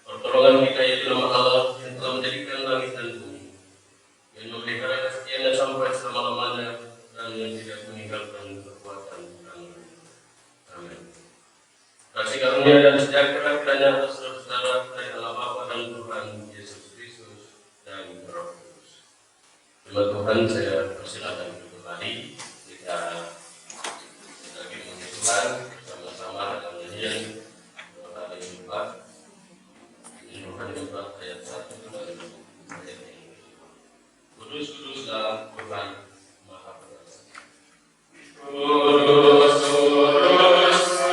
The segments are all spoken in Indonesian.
Pertolongan kita itu nama Allah yang telah menjadikan langit dan bumi, yang memelihara kesetiaannya sampai selama-lamanya dan yang tidak meninggalkan kekuatan kami. Amin. Kasih karunia dan sejahtera kiranya atas saudara dari Allah Bapa dan Tuhan Yesus Kristus dan Roh Kudus. Terima Tuhan, saya persilakan kembali kita lagi memuji Tuhan bersama-sama dengan nyanyian hari Jumat. Tuhan ayat 1 dan ayat ini. Kudus, kudus dalam Tuhan Maha Kuasa. Kudus, kudus, kudus Tuhan Maha Kuasa.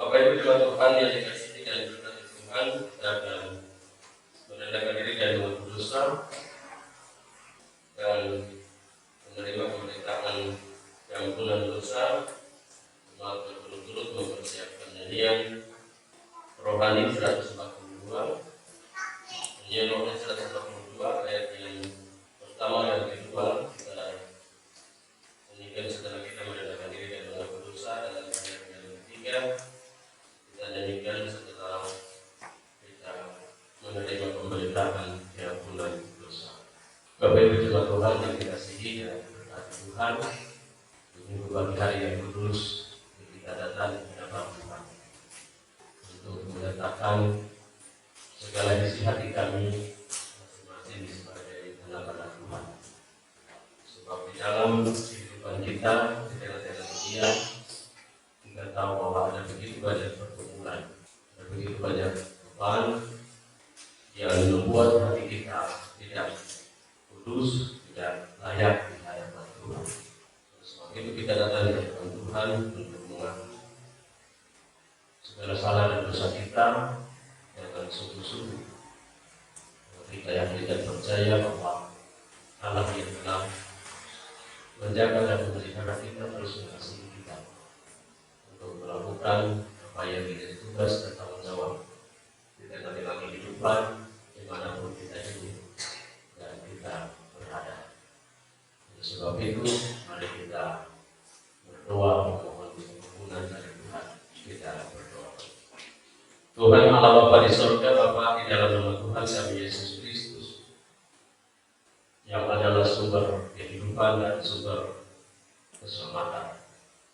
Kami Tuhan yang dikasihi dan diberkati Tuhan dan merendahkan diri dari dosa dan menerima pemberitahuan ampunan dosa, malah berturut-turut mempersiapkan nyanyian rohani 142, nyanyian rohani 142 ayat yang pertama dan kedua kita nyanyikan setelah kita merendahkan diri dari dosa, dan ayat yang ketiga kita nyanyikan setelah kita menerima pemberitaan ampunan dosa. Bapak Ibu jemaat Tuhan yang dikasihi dan diberkati Tuhan, ini pagi hari yang kudus kita datang di hadapan Tuhan untuk menyatakan segala isi hati kami masing-masing sebagai anak-anak Tuhan. Sebab di dalam kehidupan kehidupan kita di tengah-tengah dunia. Kita tahu bahwa ada begitu banyak pergumulan, ada begitu banyak beban yang membuat hati kita tidak kudus, tidak layak di hadapan Tuhan. Sebab itu kita datang di hadapan Tuhan untuk mengaku segala salah dan dosa kita dengan sungguh-sungguh. Kita yakin dan percaya bahwa Allah yang telah menjaga dan memelihara kita terus mengasihi kita untuk melakukan apa yang menjadi tugas dan tanggung jawab di tengah-tengah kehidupan dimanapun kita hidup dan kita berada. Oleh sebab itu, mari kita berdoa memohon pengampunan dari Tuhan. Kita berdoa. Tuhan Allah Bapa di surga, Bapa di dalam nama Tuhan kami Yesus Kristus yang adalah sumber kehidupan dan sumber keselamatan,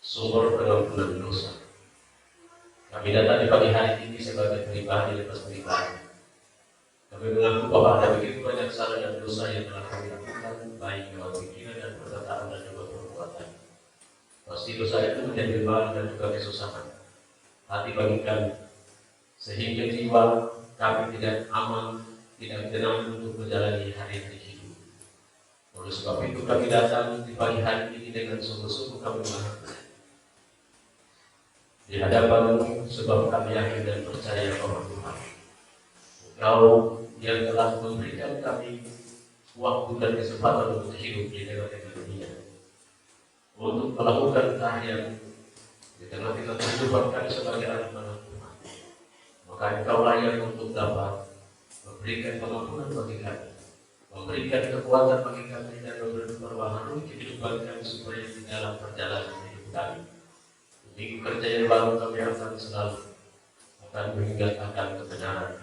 sumber pengampunan dosa. Kami datang di pagi hari ini sebagai pribadi lepas pribadi. Kami mengaku bahwa ada begitu banyak salah dan dosa yang telah kami lakukan, baik lewat pikiran dan perkataan dan juga perbuatan. Pasti dosa itu menjadi beban dan juga kesusahan hati bagi kami, sehingga jiwa kami tidak aman, tidak tenang untuk menjalani hari-hari hidup. Oleh sebab itu kami datang di pagi hari ini dengan sungguh-sungguh kami mengaku di hadapan-Mu, sebab kami yakin dan percaya bahwa Tuhan, Engkau yang telah memberikan kami waktu dan kesempatan untuk hidup di tengah-tengah dunia, untuk melakukan karya di tengah-tengah kehidupan kami sebagai anak-anak Tuhan. Maka Engkau layak untuk dapat memberikan pengampunan bagi kami, memberikan kekuatan bagi kami, dan memperbaharui kehidupan kami supaya di dalam perjalanan hidup kami minggu kerja yang baru kami akan selalu akan mengingatkan kebenaran.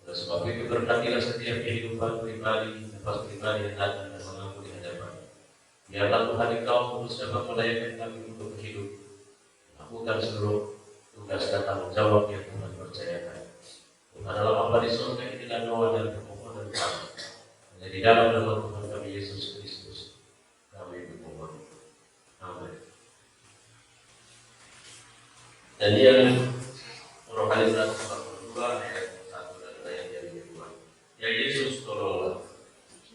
Oleh sebab itu berkatilah setiap kehidupan pribadi lepas pribadi yang datang dan mengaku di hadapan. Biarlah Tuhan Engkau terus dapat melayani kami untuk hidup, lakukan seluruh tugas dan tanggung jawab yang Tuhan percayakan. Tuhan adalah Bapa di surga, inilah doa dan permohonan kami. Hanya di dalam nama Tuhan kami Yesus Kristus kami bermohon. Amin. Dan yang rohani 142 ayat 1 dan ayat yang kedua. Ya Yesus tolonglah.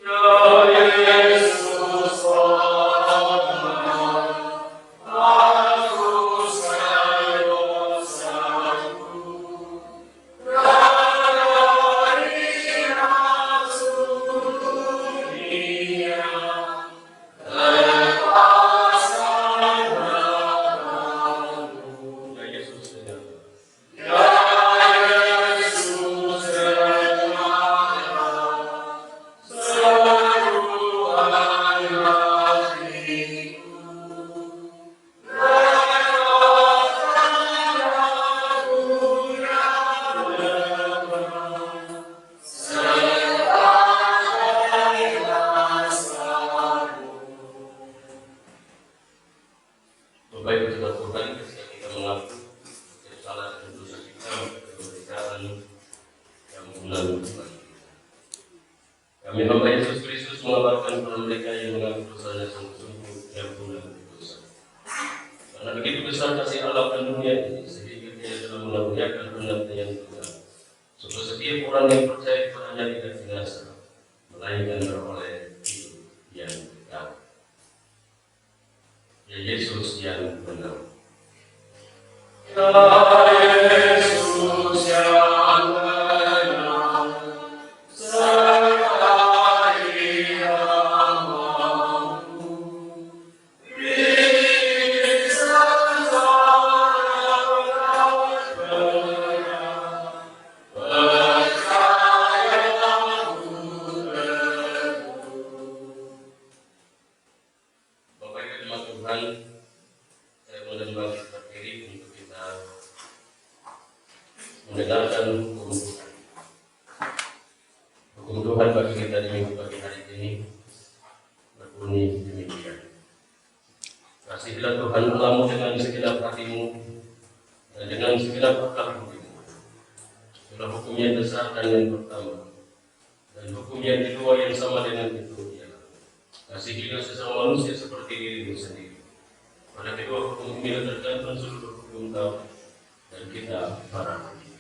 Ya Yesus tolonglah. Hapuskan dosaku. Dari nafsu dunia. Kami hamba Yesus Kristus mengabarkan kepada mereka yang mengaku dosanya sungguh-sungguh dan benar berdosa. Karena begitu besar kasih Allah pada dunia ini, sehingga Dia telah mengaruniakan anaknya yang tunggal, supaya setiap orang yang percaya kepadanya tidak binasa, melainkan beroleh hidup yang kekal. Ya Yesus yang benar. Ya Yesus yang benar. Mendengarkan hukum Tuhan bagi kita di minggu pagi hari ini berbunyi demikian. Kasihilah Tuhan Allahmu dengan segenap hatimu dan dengan segenap akal budimu. Itulah hukum yang besar dan yang pertama, dan hukum yang kedua yang sama dengan itu ialah kasihilah sesama manusia seperti sendiri. Pada kedua hukum ini tercantum seluruh hukum Taurat dan kita para nabi.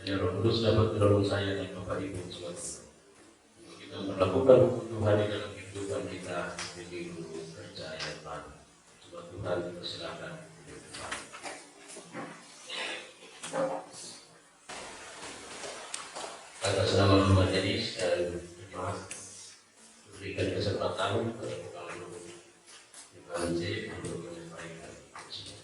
Dan Roh Kudus dapat menolong saya dan Bapak Ibu semua untuk kita melakukan hukum Tuhan di dalam kehidupan kita di minggu kerja yang baru. Coba Tuhan persilakan. Atas nama majelis dan jemaat berikan kesempatan kepada Bapak Ibu Ibu untuk menyampaikan ujian.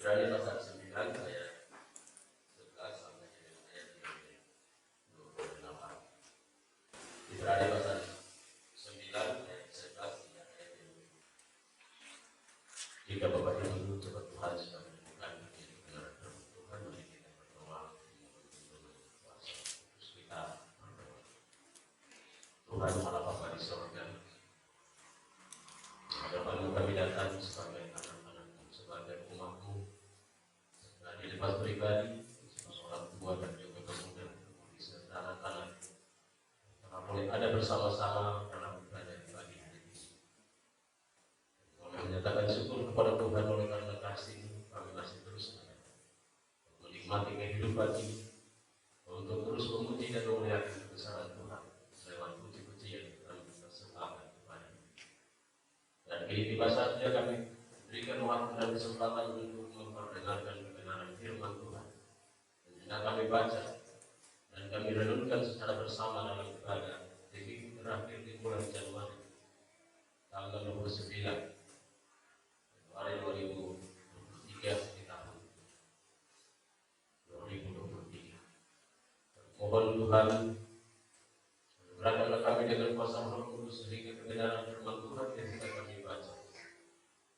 Ibrani pasal 9 ayat 11 sampai dengan ayat 28. Ibrani pasal 9 ayat 11 hingga ayat 28. Jika Bapak Ibu coba Tuhan sudah menemukan kebenaran Tuhan, mari kita berdoa terus kita berdoa. Tuhan Allah Bapa di surga, hadapan kami datang sebagai anak-anak-Mu, sebagai umat-Mu, sebagai lepas pribadi, sebagai orang tua dan juga pemuda, serta anak-anak, karena boleh ada bersama-sama dalam ibadah di pagi hari ini. Kami menyatakan syukur kepada Tuhan oleh karena kasih kami masih terus menikmati kehidupan ini, untuk terus memuji dan memuliakan kebesaran Tuhan lewat puji-pujian yang kami persembahkan kepada-Mu. Dan kini tiba saatnya kami berikan waktu dan kesempatan untuk memperdengarkan kebenaran firman Tuhan. Dan jika kami baca dan kami renungkan secara bersama dalam ibadah di minggu terakhir di bulan Januari tanggal 29 Januari 2023 di tahun 2023. Mohon Tuhan berkatlah kami dengan kuasa Roh Kudus sehingga kebenaran firman Tuhan yang kita kami baca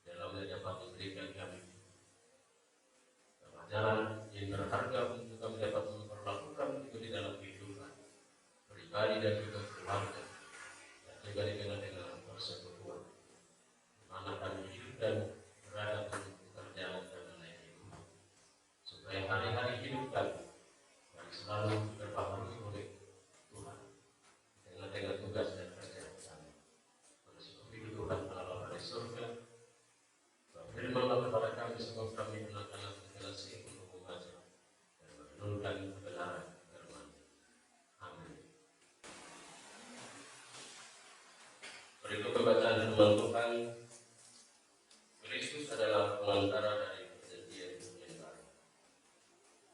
dalamnya dapat memberikan kami pelajaran yang berharga untuk kami dapat memperlakukan itu di dalam kehidupan pribadi dan juga keluarga, dan juga dengan persekutuan di mana kami hidup dan berada untuk pekerjaan dan melayani Tuhan, supaya hari-hari hidup kami selalu terbaharui oleh Tuhan dengan tugas dan kerjaan kami. Oleh sebab itu Tuhan Allah dari surga, berikanlah kepada kami sebab kami anak-anak generasi untuk membaca dan merenungkan kebenaran firman. Amin. Berikut pembacaan firman Tuhan. Kristus adalah pengantara dari perjanjian yang baru.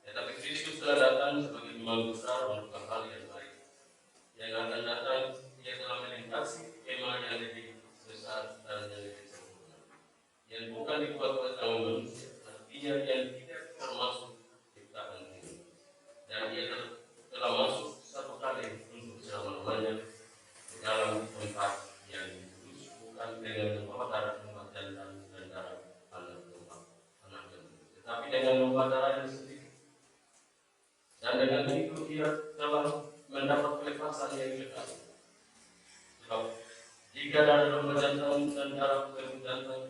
Tetapi Kristus telah datang sebagai imam besar untuk hal yang baik. Yang akan datang, Ia telah melintasi kemah yang lebih besar dan yang lebih sempurna, yang bukan dibuat oleh tangan manusia, artinya yang tidak termasuk ciptaan ini. Dan Ia dan dengan itu ia telah mendapat kebebasan yang kekal. Sebab jika darah domba jantan dan darah lembu jantan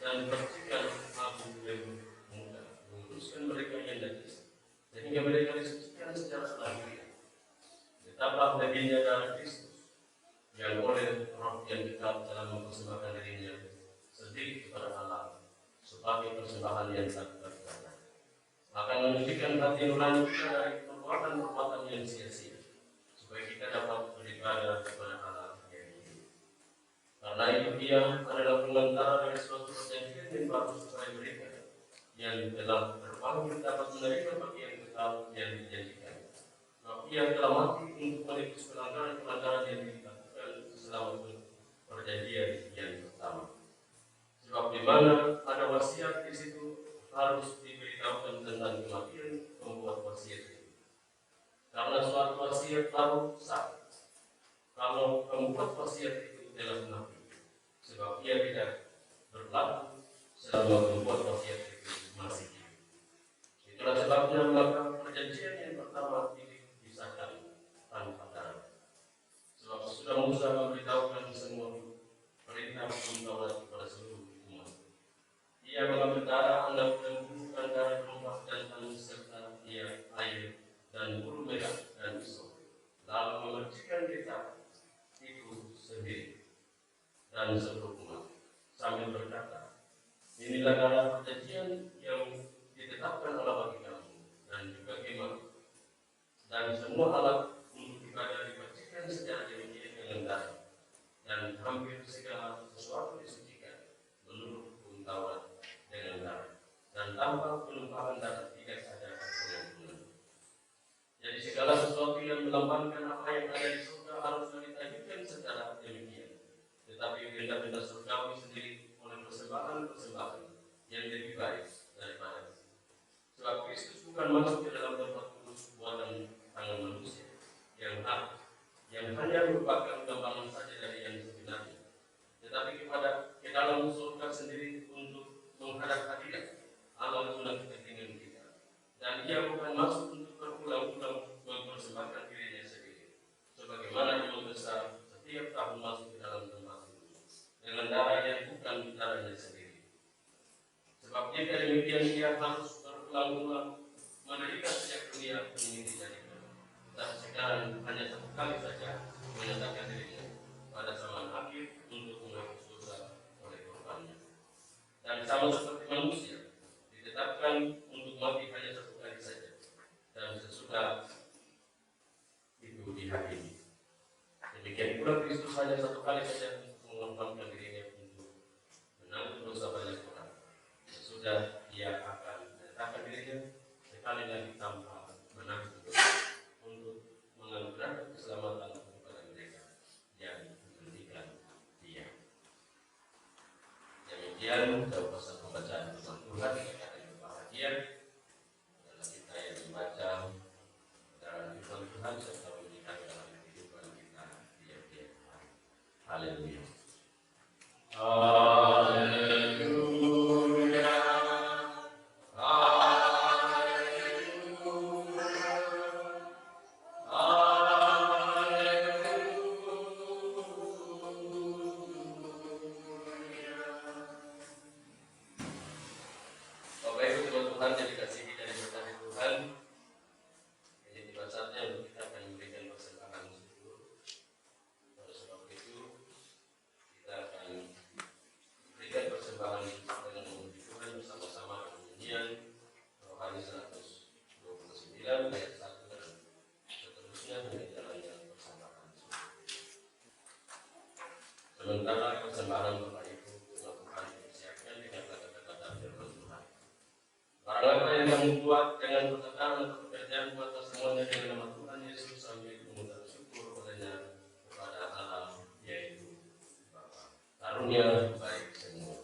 dan percikan abu lembu muda menguruskan mereka yang najis, sehingga mereka disucikan secara alamiah, tetaplah baginya darah Kristus yang oleh Roh yang kekal dalam mempersembahkan dirinya sendiri kepada Allah sebagai persembahan yang tak terbatas, akan menyucikan hati nurani kita dari perbuatan-perbuatan yang sia-sia, supaya kita dapat beribadah kepada Allah yang hidup. Karena itu dia adalah pengantara dari suatu perjanjian yang baru supaya mereka yang telah terpanggil dapat menerima bagian kekal yang dijanjikan. Sebab ia telah mati untuk menebus pelanggaran-pelanggaran yang dilakukan selama perjanjian yang pertama. Sebab di mana ada wasiat, di situ harus diberitahukan tentang kematian pembuat wasiat itu. Karena suatu wasiat baru sah kalau pembuat wasiat itu telah mati, sebab ia tidak berlaku selama pembuat wasiat itu masih hidup. Itulah sebabnya maka perjanjian yang pertama disahkan tanpa darah. Sebab sudah Musa memberitahukan semua perintah Taurat kepada seluruh umat. Ia mengambil darah anak lembu dan darah domba jantan serta air dan bulu merah dan hisop, lalu memercikan kitab itu sendiri dan seluruh umat, sambil berkata, inilah darah perjanjian yang ditetapkan Allah bagi kamu, dan juga kemah dan semua alat untuk ibadah dipercikan secara demikian dengan darah, dan hampir segala sesuatu disucikan menurut hukum Taurat dengan darah, dan tanpa penumpahan darah tidak ada pengampunan. Jadi segala sesuatu yang melambangkan apa yang ada di surga haruslah ditajukan secara demikian. Tetapi benda-benda surgawi sendiri oleh persembahan-persembahan yang lebih baik daripada itu. Sebab Kristus bukan masuk ke dalam tempat kudus buatan tangan manusia yang hanya merupakan gambaran saja dari yang sebenarnya, tetapi ke dalam surga sendiri untuk menghadap hadirat Allah guna kepentingan kita. Dan ia bukan masuk untuk berulang-ulang mempersembahkan dirinya sendiri, sebagaimana Imam Besar setiap tahun masuk ke dalam tempat itu dengan darah yang bukan darahnya sendiri. Sebab jika demikian ia harus berulang-ulang menderita sejak dunia ini dijadikan. Dan sekarang hanya satu kali saja menyatakan dirinya pada zaman akhir untuk menghapus dosa oleh korbannya. Dan sama seperti manusia ditetapkan untuk mati hanya satu kali saja, dan sesudah itu dihakimi. Demikian pula Kristus hanya satu kali saja untuk mengorbankan dirinya untuk menanggung dosa banyak orang. Sesudah ia akan menyatakan dirinya sekali lagi tanpa menanggung dosa untuk menganugerahkan keselamatan kepada mereka yang menantikan dia. Demikian pesan pembacaan firman Tuhan yang berbahagia adalah kita yang membaca dalam firman Tuhan serta memberikan dalam kehidupan kita tiap-tiap hari. Haleluya. Sementara persembahan Bapak Ibu melakukan persiapkan dengan kata-kata firman Tuhan. Barang apa yang kamu buat dengan perkataan atau pekerjaan, maka semuanya dengan nama Tuhan Yesus sambil mengucap syukur padanya kepada Allah, yaitu Bapa. Karunia baik semua.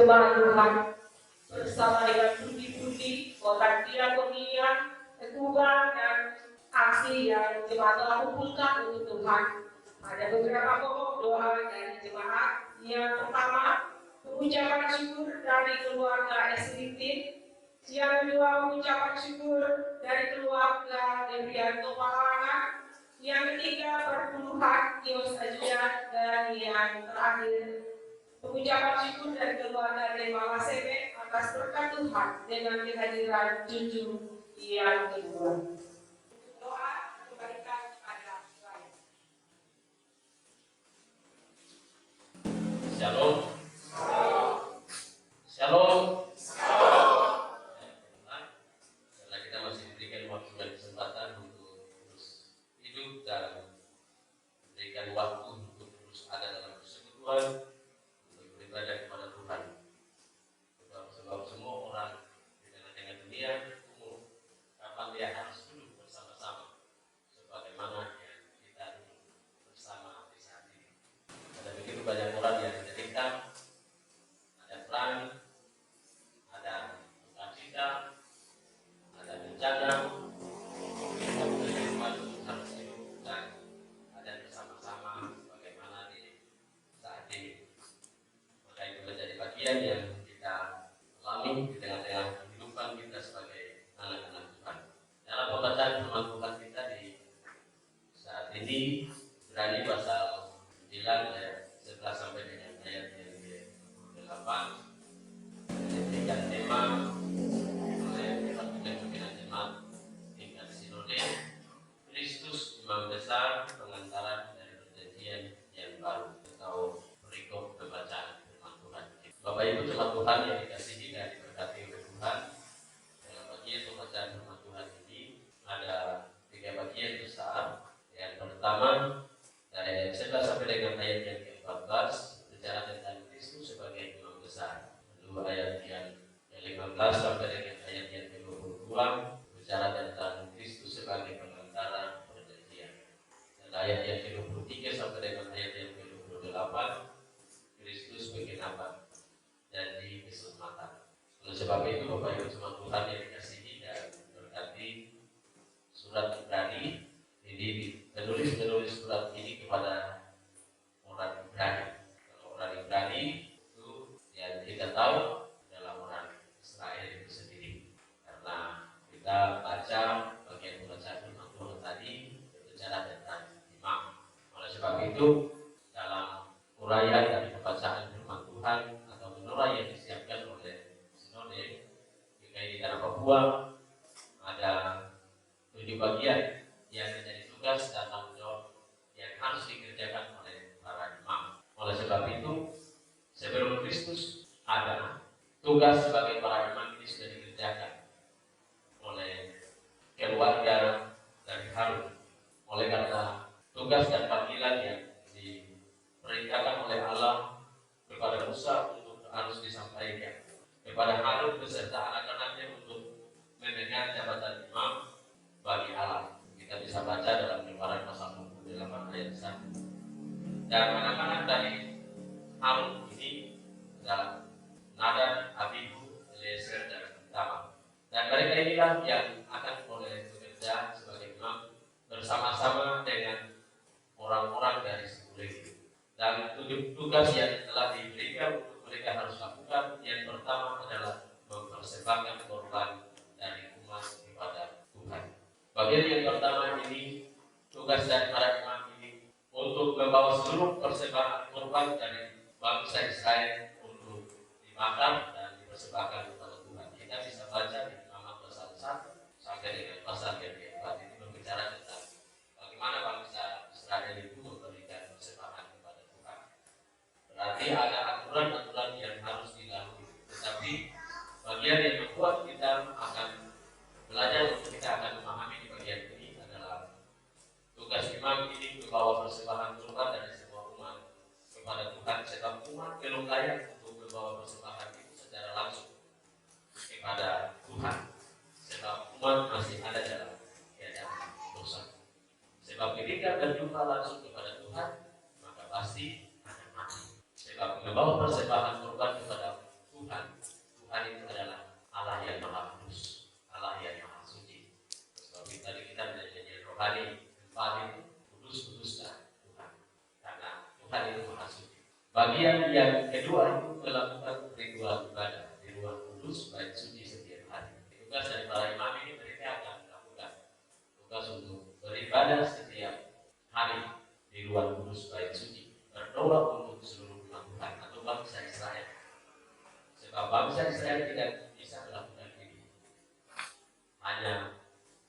jemaat Tuhan bersama dengan budi-budi, kota diakonia, ketubah dan aksi yang jemaat telah kumpulkan untuk Tuhan. Ada beberapa pokok doa dari jemaat. Yang pertama, pengucapan syukur dari keluarga SDT. Yang kedua, pengucapan syukur dari keluarga Devianto Pahlawan. Yang ketiga, perpuluhan Kios Ajudan. Dan yang terakhir, pengucapan syukur dari keluarga Remala Sebe atas berkat Tuhan dengan kehadiran cucu yang kedua. Doa kembalikan pada saya. Shalom. Shalom. Karena kita masih diberikan waktu dan kesempatan untuk terus hidup dan diberikan waktu untuk terus ada dalam persekutuan, untuk beribadah kepada Tuhan. Sebab semua orang di tengah-tengah dunia umum, kapan dia harus duduk bersama-sama, sebagaimana yang kita duduk bersama di saat ini. Ada begitu banyak orang yang cerita, ada perang, ada sukacita, ada bencana, kita harus hidup dan ada bersama-sama bagaimana di saat ini. Maka itu menjadi bagian yang kita alami di tengah-tengah kehidupan kita sebagai anak-anak Tuhan. Dalam pembacaan firman Tuhan kita di saat ini Ibrani pasal 9 ayat 11 sampai dengan ayat yang ke-8 diberikan tema oleh pimpinan jemaat tingkat sinode, Kristus Imam Besar Pengantara dari Perjanjian yang Baru, atau berikut pembacaan firman Tuhan. Bapak Ibu jemaat Tuhan yang dikasihi dan diberkati oleh Tuhan, dalam bagian pembacaan firman Tuhan ini ada 3 bagian besar. Yang pertama dari ayat 11 sampai dengan ayat yang ke-14 bicara tentang Kristus sebagai Imam Besar. Kedua ayat yang ke-15 sampai dengan ayat yang ke-22 bicara tentang Kristus sebagai pengantara perjanjian. Dan ayat yang ke-23 sampai dengan ayat yang ke-28 Kristus bikin apa? Janji keselamatan. Oleh sebab itu Bapak Ibu jemaat Tuhan yang dikasihi dan berkati, surat Ibrani ini penulis surat ini kepada orang Ibrani. Kalau orang Ibrani itu yang kita tahu adalah orang Israel itu sendiri. Karena kita baca bagian pembacaan firman Tuhan tadi berbicara tentang imam. Oleh sebab itu dalam uraian dari pembacaan firman Tuhan atau menurut yang disiapkan oleh Sinode GKI Tanah Papua ada 7 bagian yang menjadi tugas dan tanggung jawab yang harus dikerjakan oleh para imam. Oleh sebab itu, sebelum Kristus ada, tugas sebagai para imam ini sudah dikerjakan oleh keluarga dari Harun. Oleh karena tugas dan panggilan yang diperintahkan oleh Allah kepada Musa untuk harus disampaikan kepada Harun beserta anak-anaknya untuk memegang jabatan imam bagi Allah. Kita bisa baca dalam Keluaran pasal 28 ayat 1. Dan anak-anak dari Harun ini adalah Nadab, Abihu, Eliezer, dan Itamar. Dan mereka inilah yang akan boleh bekerja sebagai imam bersama-sama dengan orang-orang dari suku Lewi. Dan tugas yang telah diberikan untuk mereka harus lakukan, yang pertama adalah mempersembahkan korban dari umat kepada Tuhan. Bagian yang pertama ini, tugas dari para imam ini untuk membawa seluruh persembahan korban dari bangsa Israel untuk dimakan dan dipersembahkan kepada Tuhan. Kita bisa baca di Imamat pasal 1 sampai dengan pasal yang ke-4 ini berbicara tentang bagaimana bangsa Israel itu memberikan persembahan kepada Tuhan. Berarti ada aturan-aturan yang harus dilalui. Tetapi bagian yang membuat kita akan belajar untuk kita akan memahami di bagian ini adalah tugas imam ini membawa persembahan korban dari semua umat kepada Tuhan, sebab umat belum layak untuk membawa persembahan itu secara langsung kepada Tuhan, sebab umat masih ada dalam keadaan dosa. Sebab ketika berjumpa langsung kepada Tuhan, maka pasti akan mati. Sebab membawa persembahan korban kepada Tuhan rohani. Rohani itu kudus-kuduslah Tuhan, karena Tuhan itu Maha Suci. Bagian yang kedua itu melakukan ritual ibadah di ruang kudus bait suci setiap hari. Tugas dari para imam ini mereka akan melakukan tugas untuk beribadah setiap hari di ruang kudus bait suci, berdoa untuk seluruh umat Tuhan atau bangsa Israel. Sebab bangsa Israel tidak bisa melakukan ini, hanya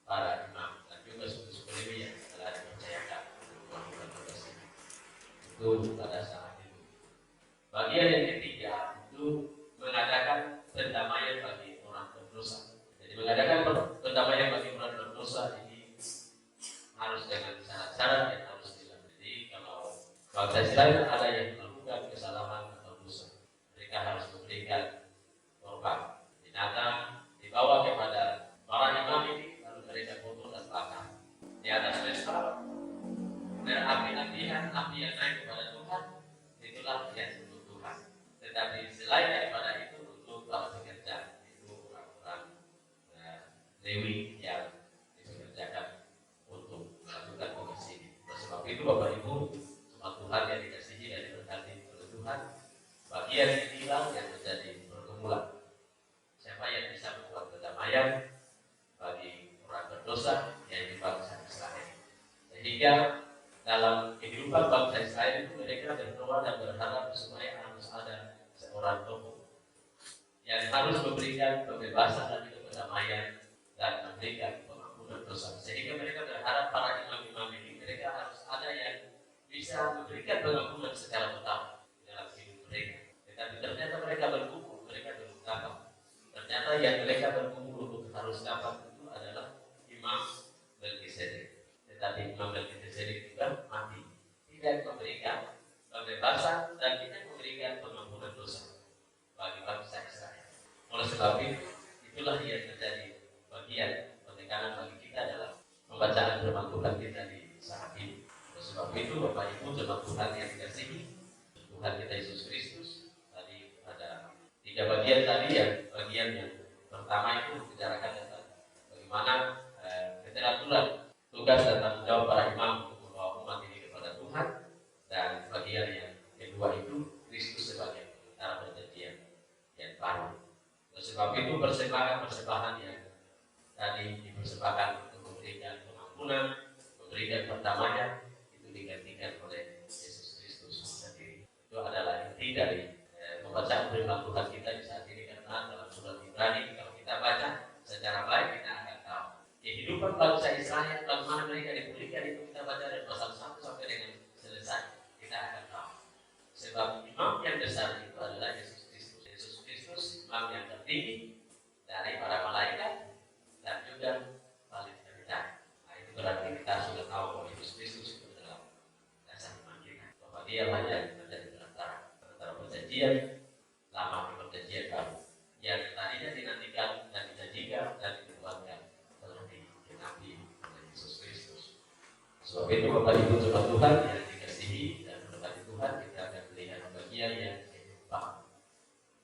para imam dan juga suku-suku Lewi yang telah dipercayakan untuk melakukan tugas ini. Itu pada saat itu. Bagian yang ketiga itu mengadakan pendamaian bagi orang berdosa. Jadi mengadakan pendamaian bagi orang berdosa ini harus dengan syarat-syarat yang harus dilakukan. Jadi kalau bangsa Israel ada yang melakukan kesalahan atau dosa, mereka harus memberikan korban binatang, dibawa kepada para imam ini, lalu mereka potong dan bakar di atas pesta berapi-apian, api yang naik kepada Tuhan. Itulah yang untuk Tuhan. Tetapi selain daripada itu, untuk para pekerja, itu orang-orang Lewi yang dipekerjakan untuk melakukan tugas ini. Sebab itu Bapak Ibu, umat Tuhan yang dikasihi dan diberkati oleh Tuhan, bagian inilah yang menjadi pergumulan. Siapa yang bisa membuat kedamaian bagi orang berdosa, yaitu bangsa Israel. Sehingga dalam kehidupan bangsa Israel itu mereka berdoa dan berharap supaya harus ada seorang tokoh yang harus memberikan kebebasan dan kedamaian dan memberikan pengampunan dosa. Sehingga mereka berharap para imam-imam ini, mereka harus ada yang bisa memberikan pengampunan secara total dalam hidup mereka. Tetapi ternyata mereka berkumpul, mereka belum dapat. Ternyata yang mereka berkumpul untuk harus dapat itu adalah Imam Melkisedek. Tetapi Imam Melkisedek juga mati, tidak memberikan kebebasan dan tidak memberikan pengampunan dosa bagi bangsa Israel. Oleh sebab itu, itulah yang menjadi bagian penekanan bagi kita dalam pembacaan firman Tuhan kita di saat ini. Oleh sebab itu, Bapak Ibu jemaat Tuhan yang dikasihi Tuhan kita Yesus Kristus, tadi ada 3 bagian tadi. Yang bagian yang pertama itu membicarakan tentang bagaimana keteraturan tugas dan tanggung jawab para imam untuk membawa umat ini kepada Tuhan, dan bagian yang kedua itu Kristus sebagai penentara perjanjian yang baru. Oleh sebab itu persembahan yang tadi dipersembahkan untuk memberikan pengampunan, memberikan perdamaian, itu digantikan oleh Yesus Kristus sendiri. Itu adalah inti dari pembacaan firman Tuhan kita di saat ini, karena dalam surat Ibrani kalau kita baca secara baik kita akan tahu kehidupan bangsa Israel bagaimana mereka dipulihkan. Itu kita baca dari pasal 1 sampai dengan selesai, kita akan tahu. Sebab imam yang besar itu adalah Yesus Kristus. Yesus Kristus imam yang tertinggi dari para malaikat dan juga paling rendah. Nah, itu berarti kita sudah tahu bahwa Yesus Kristus itu adalah dasar iman kita, bahwa dia lah yang menjadi penentara perjanjian lama di perjanjian baru, yang tadinya dinantikan dan dijanjikan dan dibuatkan telah digenapi oleh Yesus Kristus. Sebab itu Bapak Ibu jemaat Tuhan yang dikasihi dan berkati Tuhan, kita akan melihat bagian yang keempat,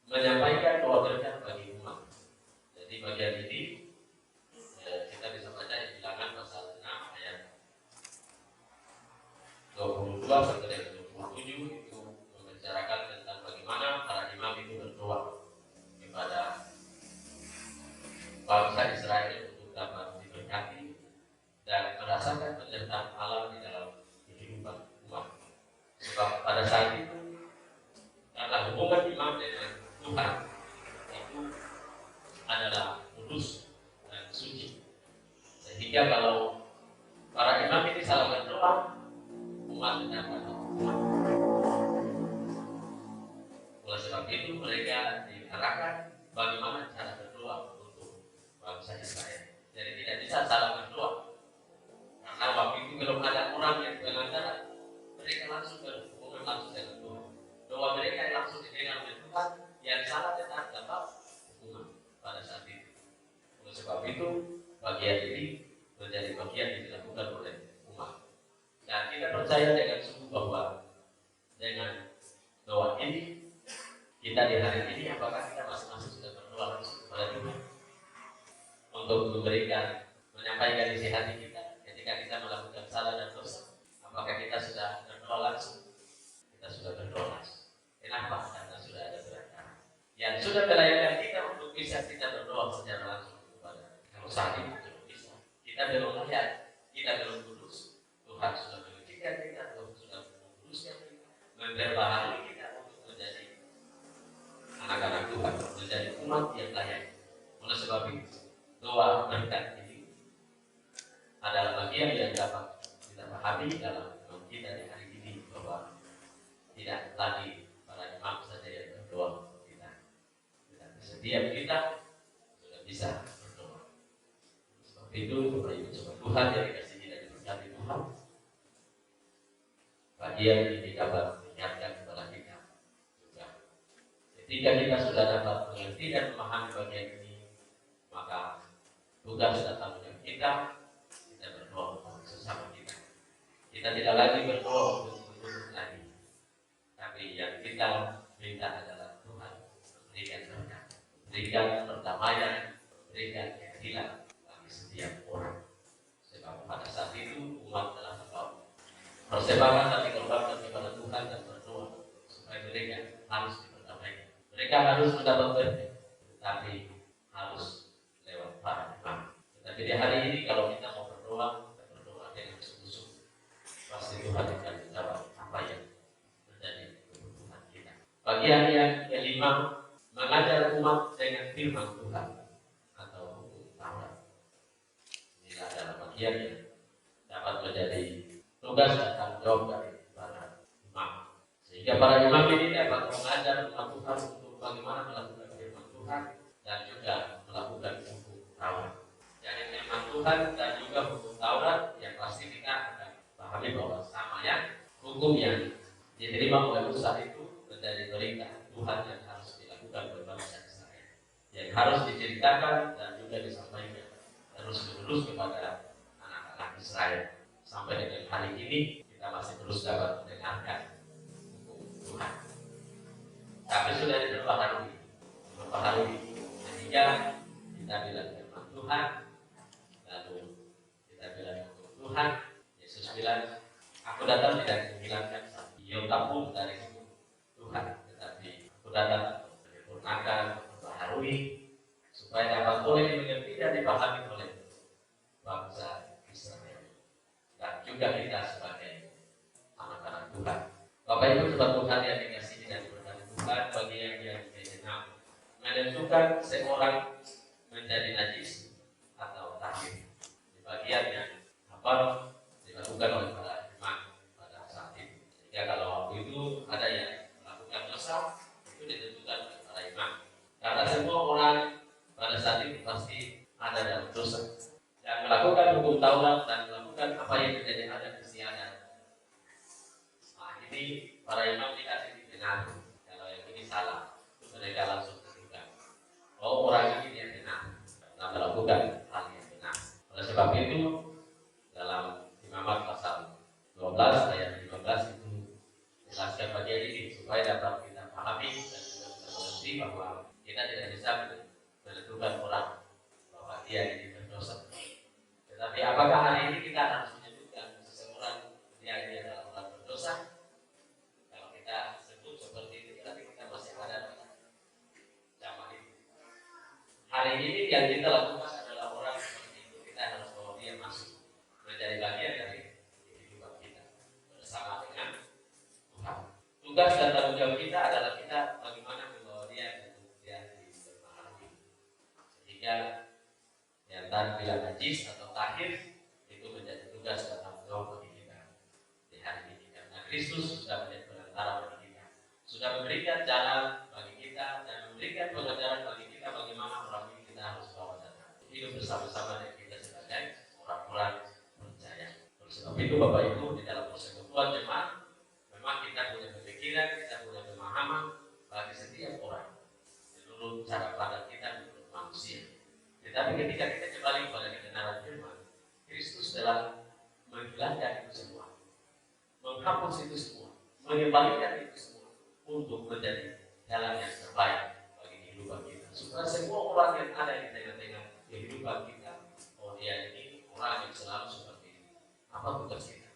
menyampaikan doa berkat bagi umat. Jadi bagian ini kita bisa baca di Bilangan pasal 6 ayat 22 sampai dengan 27. Itu membicarakan tentang bagaimana para imam itu berdoa kepada bangsa Israel untuk dapat diberkati dan merasakan penyertaan Allah di dalam kehidupan umat. Sebab pada saat itu, karena hubungan imam dengan Tuhan itu adalah kudus dan suci, sehingga kalau para imam ini salah berdoa, umat tidak akan berdoa. Oleh sebab itu mereka diarahkan bagaimana cara berdoa untuk bangsa Israel. Jadi tidak bisa salah berdoa, karena waktu itu belum ada orang yang penantara. Mereka langsung berhubungan langsung dengan Tuhan. Doa mereka langsung didengar oleh Tuhan. Yang salah tetap dapat hukuman pada saat itu. Oleh sebab itu bagian ini menjadi bagian yang dilakukan oleh umat. Dan kita percaya dengan sungguh bahwa dengan doa ini, kita di hari ini apakah kita masing-masing sudah berdoa langsung kepada Tuhan untuk memberikan, menyampaikan isi hati kita ketika kita Apakah kita sudah berdoa langsung? Kita sudah berdoa langsung. Kenapa? Karena sudah ada perantara yang sudah melayani kita untuk bisa kita berdoa secara langsung kepada. Kalau saat ini belum bisa, kita belum melihat, kita belum kudus. Tuhan sudah mengujikan kita, Tuhan sudah menguduskan kita, memperbaharui kita untuk menjadi anak-anak Tuhan, menjadi umat yang layak. Oleh sebab itu, doa berkat ini adalah bagian yang dapat kita pahami dalam iman kita di hari ini, bahwa tidak lagi para imam saja yang berdoa untuk kita, tetapi setiap kita sudah bisa berdoa. Sebab itu, Bapak Ibu jemaat Tuhan yang dikasihi dan diberkati Tuhan, bagian ini dapat mengingatkan kepada kita juga. Ketika kita sudah dapat mengerti dan memahami bagian ini, maka tugas dan tanggung jawab kita berdoa untuk sesama kita. Kita tidak lagi berdoa untuk lagi, tapi yang kita minta adalah Tuhan berikan berkat, berikan perdamaian, berikan keadilan bagi setiap orang. Sebab pada saat itu umat telah persembahkan dan dikorbankan kepada Tuhan dan berdoa supaya mereka harus diperdamaikan. Mereka harus mendapat berkat, tapi harus lewat para imam. Tetapi di hari ini kalau kita mau berdoa dengan sungguh-sungguh, pasti Tuhan akan menjawab apa yang menjadi kebutuhan kita. Bagian yang kelima, mengajar umat dengan firman Tuhan atau hukum Taurat. Ini adalah bagian yang dapat menjadi tugas dan tanggung jawab dari para imam, sehingga para imam ini dapat mengajar umat Tuhan untuk bagaimana melakukan firman Tuhan dan juga melakukan hukum Taurat. Jadi firman Tuhan dan juga hukum Taurat yang pasti kita akan pahami bahwa sama ya, hukum yang diterima oleh Musa itu menjadi perintah Tuhan yang harus dilakukan oleh bangsa Israel, yang harus diceritakan dan juga disampaikan terus-menerus kepada anak-anak Israel. Sampai dengan hari ini kita masih terus dapat mendengarkan hukum Tuhan. Tapi sudah diperbaharui sehingga kita bilang firman Tuhan, lalu kita bilang hukum Tuhan. Yesus bilang, aku datang tidak menghilangkan iota pun dari hukum Tuhan, tetapi aku datang untuk menyempurnakan, memperbaharui, supaya dapat boleh dimengerti dan dipahami oleh bangsa Israel dan juga kita sebagai anak-anak Tuhan. Bapak Ibu jemaat Tuhan yang dikasihi dan diberkati Tuhan, bagi yang menentukan seorang menjadi najis atau tahir, di bagian yang dilakukan oleh para imam pada saat itu. Sehingga kalau waktu itu ada yang melakukan dosa, itu ditentukan oleh para imam. Karena semua orang pada saat itu pasti ada dalam dosa. Yang melakukan hukum Taurat dan melakukan apa yang menjadi adat istiadat. Nah, ini para imam dikasih dibenar. Kalau yang ini salah, mereka langsung terduga. Oh, orang ini yang benar, dan melakukan hal yang benar. Oleh sebab itu, dalam Imamat pasal 12 ayat 15 itu jelaskan bagian ini supaya dapat kita pahami dan juga kita mengerti bahwa kita tidak bisa menentukan orang bahwa dia ini berdosa. Tetapi apakah hari ini kita harus menyebutkan seseorang dia adalah orang berdosa? Kalau kita sebut seperti itu, berarti kita masih ada zaman itu. Hari ini yang kita lakukan adalah orang seperti itu, kita harus bawa dia masuk menjadi bagian dari kehidupan kita bersama dengan Tuhan. Tugas dan tanggung jawab kita adalah kita bagaimana membawa dia untuk dia diperbaharui, sehingga yang tadi bilang najis atau tahir itu menjadi tugas dan tanggung jawab bagi kita di hari ini, karena Kristus sudah menjadi perantara bagi kita, sudah memberikan jalan bagi kita dan memberikan pengajaran bagi kita bagaimana orang ini kita harus bawa dan hidup bersama-sama dengan kita sebagai orang-orang percaya. Oleh sebab itu Bapak Ibu, di dalam persekutuan jemaat memang kita punya pemikiran, kita punya pemahaman bagi setiap orang menurut cara pandang kita menurut manusia. Tetapi ketika kita kembali kepada kebenaran firman, Kristus telah menghilangkan itu semua, menghapus itu semua, mengembalikan itu semua untuk menjadi jalan yang terbaik bagi kehidupan kita, supaya semua orang yang ada di tengah-tengah kehidupan kita, oh dia ini orang yang selalu seperti ini. Apa tugas kita?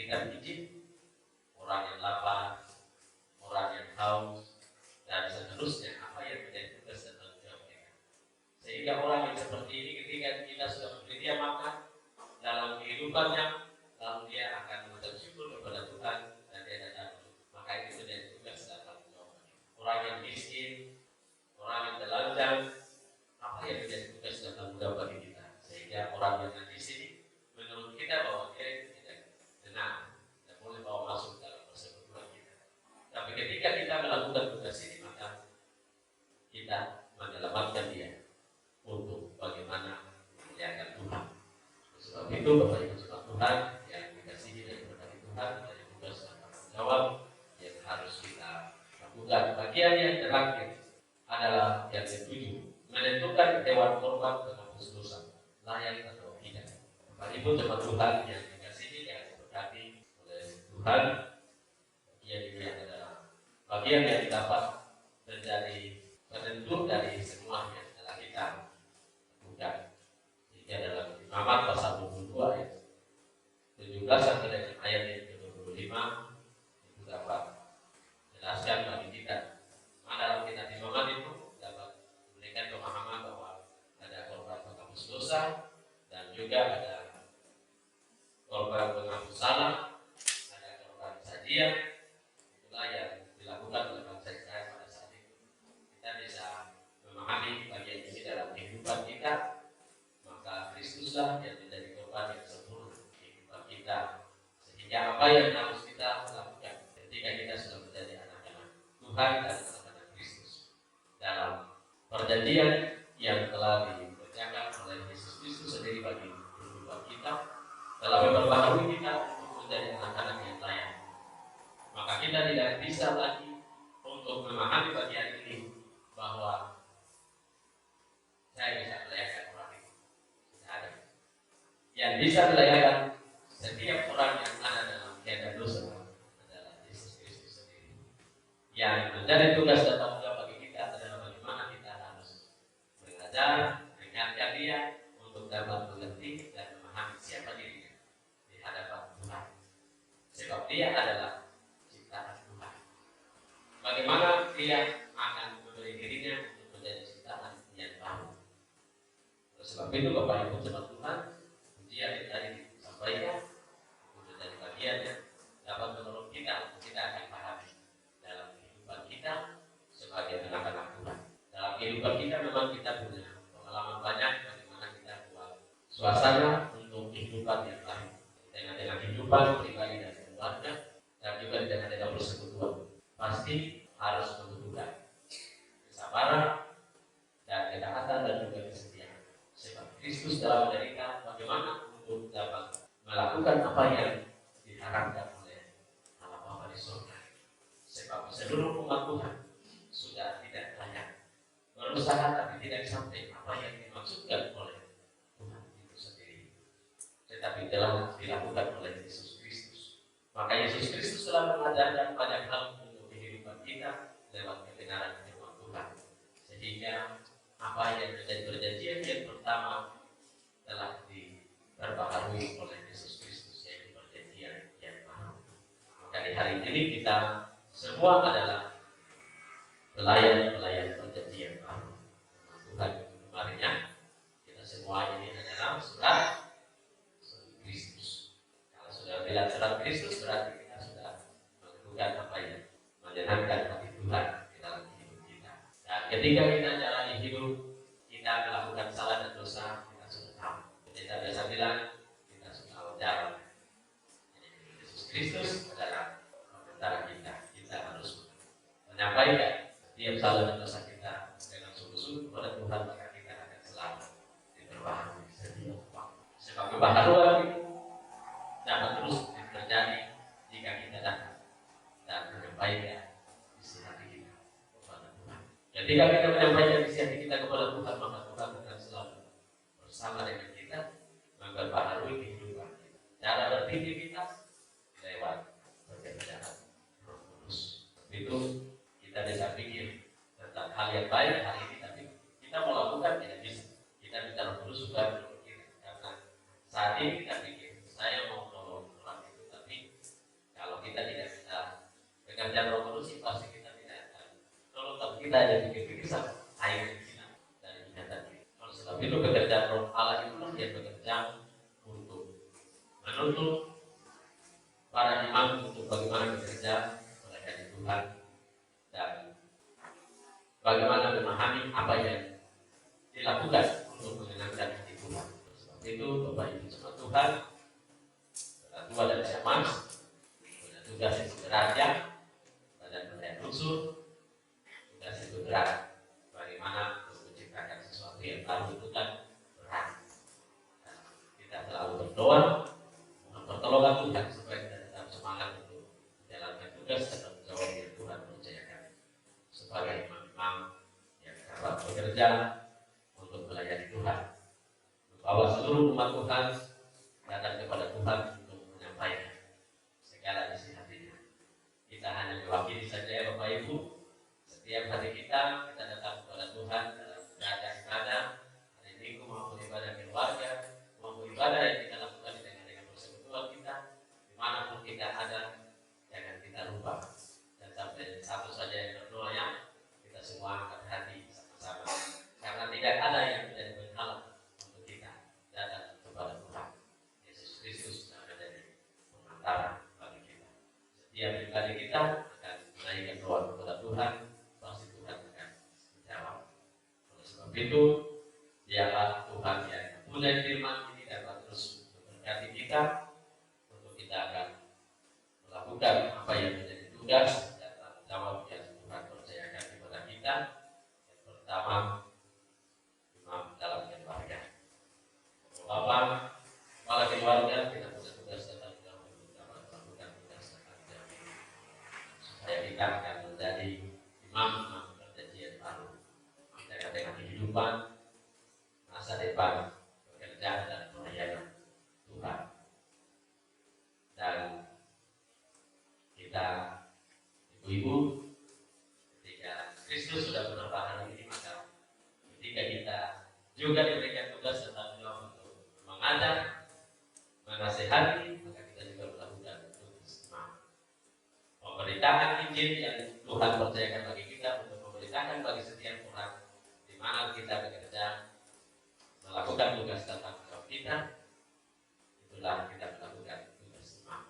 memberikan izin orang yang lapar, orang yang haus, dan seterusnya apa yang menjadi tugas dan tanggung jawab kita. Sehingga orang yang seperti ini ketika kita sudah memberi dia makan dalam kehidupannya, lalu dia akan mengucap syukur kepada Tuhan dan dia datang. Maka itu menjadi tugas dan tanggung jawab. Orang yang miskin, orang yang telanjang, apa yang menjadi tugas dan tanggung jawab bagi kita. Sehingga orang yang di sini menurut kita bahwa dia itu tidak benar, tidak boleh bawa masuk dalam persekutuan kita. Tapi ketika kita melakukan tugas ini, maka kita menyelamatkan dia untuk bagaimana memuliakan Tuhan. Sebab itu Bapak Ibu Saudara Tuhan yang dikasihi dan diberkati Tuhan, dari tugas dan tanggung jawab yang harus kita lakukan. Bagian yang terakhir adalah yang ketujuh, menentukan hewan kurban penghapus dosa, layak atau tidak. Bapak Ibu Saudara Tuhan yang dikasihi dan diberkati oleh Tuhan, bagian ini adalah bagian yang dapat menjadi penentu dari semuanya adalah kita lakukan. Ini adalah Imamat pasal 22 ayat 17 sampai dengan ayat yang ke-25 itu dapat jelaskan bagi kita. Dalam kitab Imamat itu dapat memberikan pemahaman bahwa ada korban penghapus dosa dan juga ada korban penghapus salah, ada korban sajian. Itulah yang dilakukan oleh bangsa Israel pada saat itu. Kita bisa memahami bagian ini dalam kehidupan kita, maka Kristuslah yang menjadi korban yang sempurna di kehidupan kita. Sehingga apa yang harus kita lakukan ketika kita sudah menjadi anak-anak Tuhan dan anak-anak Kristus dalam perjanjian yang telah dikerjakan oleh Yesus Kristus sendiri bagi kehidupan kita, telah memperbaharui kita untuk menjadi anak-anak yang layak. Maka kita tidak bisa lagi untuk memahami bagian ini bahwa saya bisa melayakan orang itu. Tidak ada. Yang bisa melayakan setiap orang yang ada dalam keadaan dosa adalah Yesus Kristus sendiri. Yang menjadi tugas dan tanggung jawab bagi kita adalah bagaimana kita harus mengajar, mengingatkan dia untuk dapat mengerti dan memahami siapa dirinya di hadapan Tuhan. Sebab dia adalah ciptaan Tuhan. Bagaimana dia akan memberi dirinya untuk menjadi ciptaan yang baru. Sebab itu Bapak Ibu Saudara Tuhan, ujian yang tadi disampaikan itu menjadi bagian yang dapat menolong kita untuk kita akan pahami dalam kehidupan kita sebagai anak-anak Tuhan. Dalam kehidupan kita memang kita punya pengalaman banyak bagaimana kita buat suasana untuk kehidupan yang lain, dengan kehidupan pribadi dan keluarga, dan juga dengan persekutuan. Pasti harus membutuhkan kesabaran dan ketaatan dan juga kesetiaan. Sebab Kristus telah menderita bagaimana untuk dapat melakukan apa yang diharapkan oleh Allah Bapa di surga. Sebab seluruh umat Tuhan sudah tidak layak, berusaha tapi tidak sampai apa yang dimaksudkan oleh Tuhan itu sendiri, tetapi telah dilakukan oleh Yesus Kristus. Maka Yesus Kristus telah mengajarkan banyak hal untuk kehidupan kita lewat kebenaran firman Tuhan, sehingga apa yang menjadi perjanjian yang pertama telah diperbaharui oleh Yesus Kristus, yaitu perjanjian yang baru. Maka di hari ini kita semua adalah pelayan-pelayan perjanjian baru. Tuhan kemarinnya kita semua ini adalah surat Kristus. Kalau sudah bilang surat Kristus berarti kita sudah melakukan apa yang menyenangkan hati Tuhan di dalam hidup kita. Dan ketika kita jalani hidup, kita melakukan salah dan dosa, kita sudah tahu. Kita biasa bilang kita sudah jalan. Yesus Kristus adalah perantara kita. Kita harus menyampaikan setiap salah dan dosa kita dengan sungguh-sungguh kepada Tuhan, maka kita akan selalu diperbaharui setiap waktu. Sebab kebaharuan itu dapat terus terjadi jika kita datang dan menyampaikan isi hati kita kepada Tuhan. Ketika kita menyampaikan isi hati kita kepada Tuhan, maka Tuhan akan selalu bersama dengan kita, memperbaharui kehidupan kita. Cara berpikir kita lewat pekerjaan Roh Kudus. Itu kita bisa pikir tentang hal yang baik hari ini, tapi kita melakukan tidak bisa. Kita minta Roh Kudus juga berpikir, karena saat ini kita pikir saya mau tolong orang itu, tapi menuntut para imam untuk bagaimana bekerja melayani Tuhan dan bagaimana memahami apa yang dilakukan untuk menyenangkan hati Tuhan. Sebab itu Bapak Ibu jemaat Tuhan, tua dan zaman, punya tugas yang sederhana, badan pelayan unsur, tugas itu berat. Bagaimana untuk menciptakan sesuatu yang baru itu kan berat. Kita selalu berdoa, mohon pertolongan Tuhan supaya kita tetap semangat untuk menjalankan tugas dan tanggung jawab yang Tuhan percayakan sebagai imam-imam yang dapat bekerja untuk melayani Tuhan, membawa seluruh umat Tuhan datang kepada Tuhan untuk menyampaikan segala isi hatinya. Kita hanya mewakili saja ya Bapak Ibu. Setiap hari kita datang kepada Tuhan dalam ibadah hari Minggu maupun ibadah keluarga maupun ibadah yang kita lakukan dengan persekutuan kita, dimanapun kita ada, jangan kita lupa. Dan sampai satu saja yang berdoa ya, kita semua angkat hati sama-sama, karena tidak ada yang menjadi penghalang untuk kita datang kepada Tuhan. Yesus Kristus sudah menjadi pengantara bagi kita. Setiap pribadi kita akan menaikkan doa kepada Tuhan, pasti Tuhan akan menjawab. Oleh sebab itu, biarlah Tuhan yang punya firman ini dapat terus memberkati kita untuk kita akan melakukan apa yang menjadi tugas dan tanggung jawab yang Tuhan percayakan kepada kita. Yang pertama, imam dalam keluarga. Bapak, kepala keluarga, kita punya tugas dan tanggung jawab untuk dapat melakukan tugas dan tanggung jawab ini, supaya kita akan menjadi imam perjanjian baru. Kita akan dengan kehidupan masa depan, pekerjaan dan pelayanan Tuhan. Dan kita, ibu-ibu, ketika Kristus sudah menambah hari ini, maka ketika kita juga diberikan tugas dan tanggung jawab untuk mengajar, menasehati, maka kita juga melakukan tugas imam. Pemberitakan Injil yang Tuhan percayakan bagi kita untuk memberitakan bagi setiap orang di mana kita bekerja, melakukan tugas dan tanggung jawab kita, itulah kita melakukan tugas imam.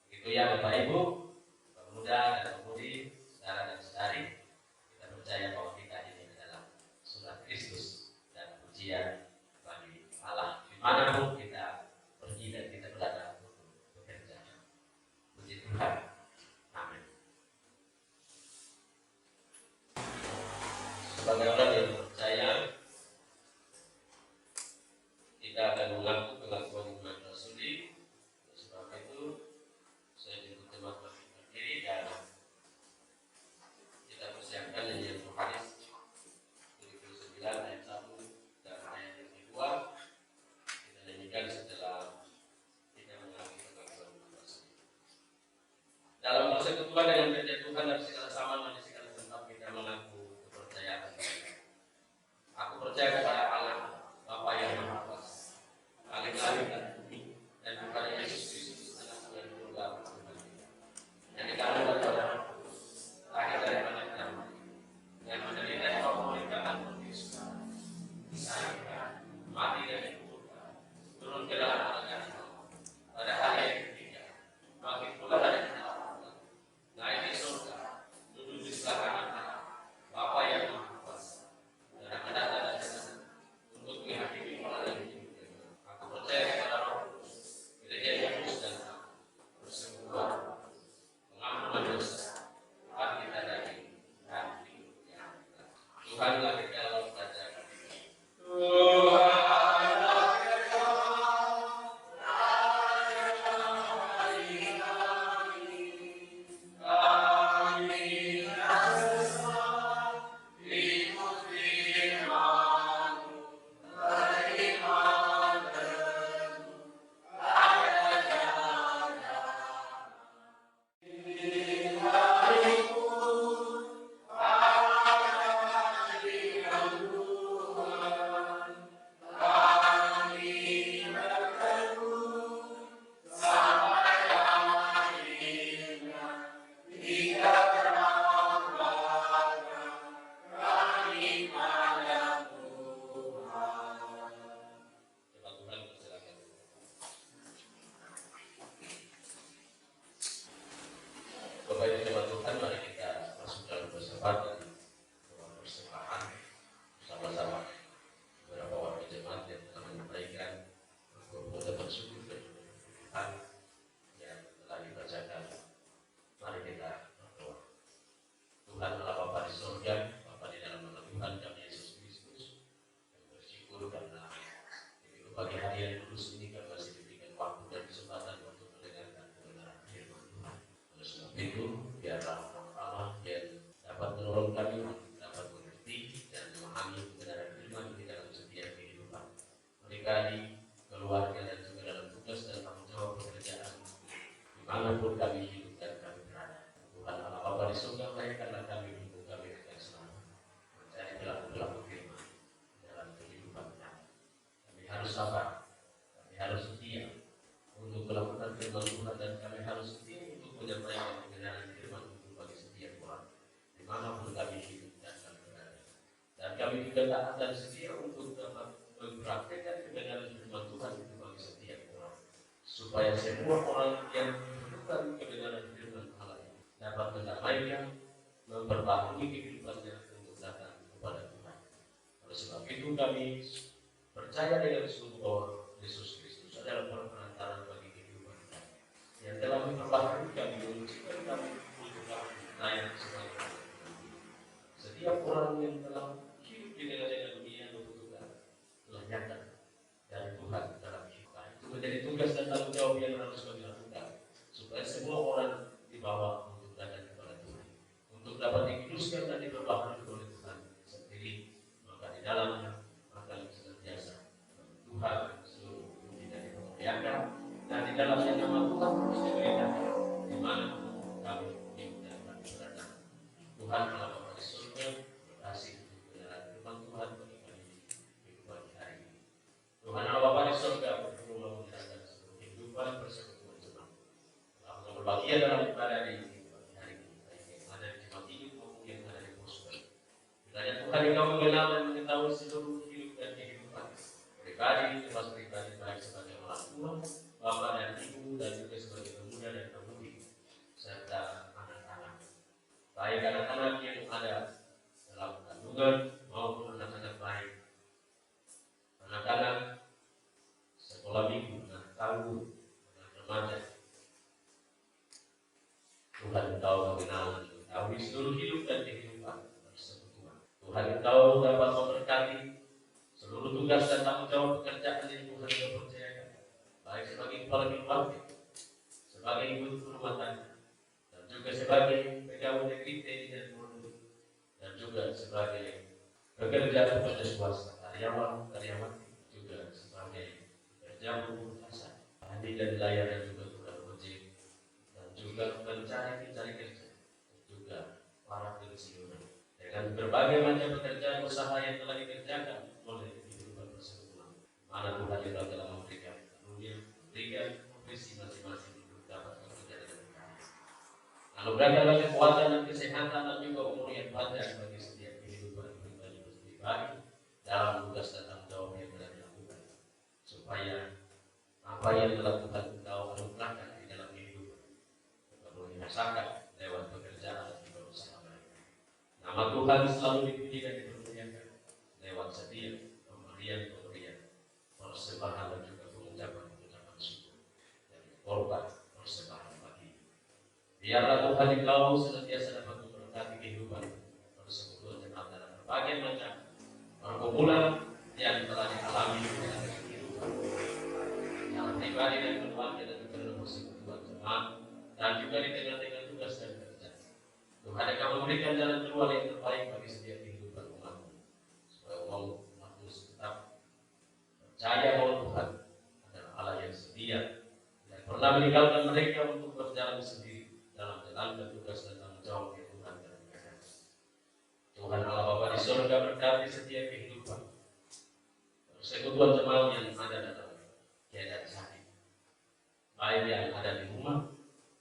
Begitu ya Bapak Ibu, pemuda dan pemudi, saudara dan saudari, kita percaya bahwa kita ini adalah surat Kristus dan pujian bagi Allah dimanapun kita pergi dan kita berada untuk bekerja. Puji Tuhan. Amin. Sebagai orang yang percaya, kita akan mengaku pengakuan iman rasuli. Sebab itu saya jemput jemaat dimanapun kami hidup dan kami berada. Tuhan Allah Bapa di surga, layakanlah kami untuk kami akan selalu mencari pelaku-pelaku firman dalam kehidupan kami. Kami harus sabar, kami harus setia untuk melakukan firman Tuhan, dan kami harus setia untuk menyampaikan kebenaran firman untuk bagi setiap orang dimanapun kami hidup dan kami berada. Dan kami juga taat dan setia untuk dapat mempraktikkan kebenaran firman Tuhan untuk bagi setiap orang, supaya semua orang yang menemukan kebenaran firman Allah dapat mendamaikan, memperbaharui kehidupannya untuk datang kepada Tuhan. Oleh sebab itu kami percaya dengan sungguh bahwa Yesus Kristus adalah perantara bagi kehidupan kami, yang telah memperbaharui kami, menciptakan kami untuk dapat layak sebagai anak. Setiap orang yang telah hidup di tengah-tengah dunia membutuhkan layanan dari Tuhan dalam kehidupan. Itu menjadi tugas dan tanggung jawab yang harus kami lakukan, supaya semua orang dibawa untuk datang kepada Tuhan, untuk dapat dikuduskan dan diperbaharui oleh Tuhan sendiri. Maka di dalamnya akan senantiasa Tuhan seluruh dunia dimuliakan, dan di dalamnya nama Tuhan terus diberitakan dimanapun kami hidup dan kami berada. Tuhan Allah Bapa di surga, berkasih untuk kebenaran firman Tuhan bagi kami kehidupan hari ini. Tuhan Allah Bapa di surga, berfirman menjelaskan seluruh kehidupan persekutuan jemaat. Telah berbahagia dalam ibadah di hari ini, baik yang ada di jemaat ini maupun yang ada di Boston. Kiranya Tuhan Engkau mengenal dan mengetahui seluruh hidup dan kehidupan pribadi, termasuk pribadi baik sebagai orang tua, bapak dan ibu, dan juga sebagai pemuda dan pemudi, serta anak-anak, baik anak-anak yang ada dalam kandungan maupun anak-anak baik, anak-anak sekolah minggu, anak tangguh, anak remaja. Tuhan Engkau mengenal dan mengetahui seluruh hidup dan kehidupan persekutuan. Tuhan Engkau dapat memberkati seluruh tugas dan tanggung jawab pekerjaan yang Tuhan Engkau percayakan, baik sebagai kepala keluarga, sebagai ibu rumah tangga, dan juga sebagai pegawai negeri TNI dan Polri, dan juga sebagai pekerja swasta, karyawati, juga sebagai pekerja buruh kasar, ahli dan layar, dan juga tukang ojek, dan juga pencari kerja, dan juga para pensiunan, dengan berbagai macam pekerjaan usaha yang telah dikerjakan oleh kehidupan persekutuan, mana Tuhan juga telah memberikan karunia, memberikan profesi masing-masing untuk dapat bekerja dengan baik. Anugerahkanlah kekuatan dan kesehatan dan juga umur yang panjang bagi setiap kehidupan pribadi dalam tugas dan tanggung jawab yang telah dilakukan, supaya apa yang telah Tuhan Engkau anugerahkan di dalam kehidupan perlu dirasakan lewat pekerjaan dan juga usaha mereka. Nama Tuhan selalu dipuji dan dipermuliakan lewat setiap pemberian persembahan dan juga pengucapan syukur dari korban persembahan bagi. Biarlah Tuhan Engkau senantiasa dapat memberkati kehidupan persekutuan jemaat dalam berbagai macam pergumulan yang telah dialami dalam kehidupan yang pribadi dan keluarga, dan juga dalam persekutuan jemaat, dan juga di tengah-tengah tugas dan kerja. Tuhan akan memberikan jalan keluar yang terbaik bagi setiap kehidupan umat-Mu, supaya umat-Mu tetap percaya bahwa Tuhan adalah Allah yang setia dan pernah meninggalkan mereka untuk berjalan sendiri dalam menjalankan tugas dan tanggung jawab yang Tuhan berikan. Tuhan Allah Bapa di surga berkati setiap kehidupan persekutuan jemaat yang ada dalam keadaan sakit, baik yang ada di rumah,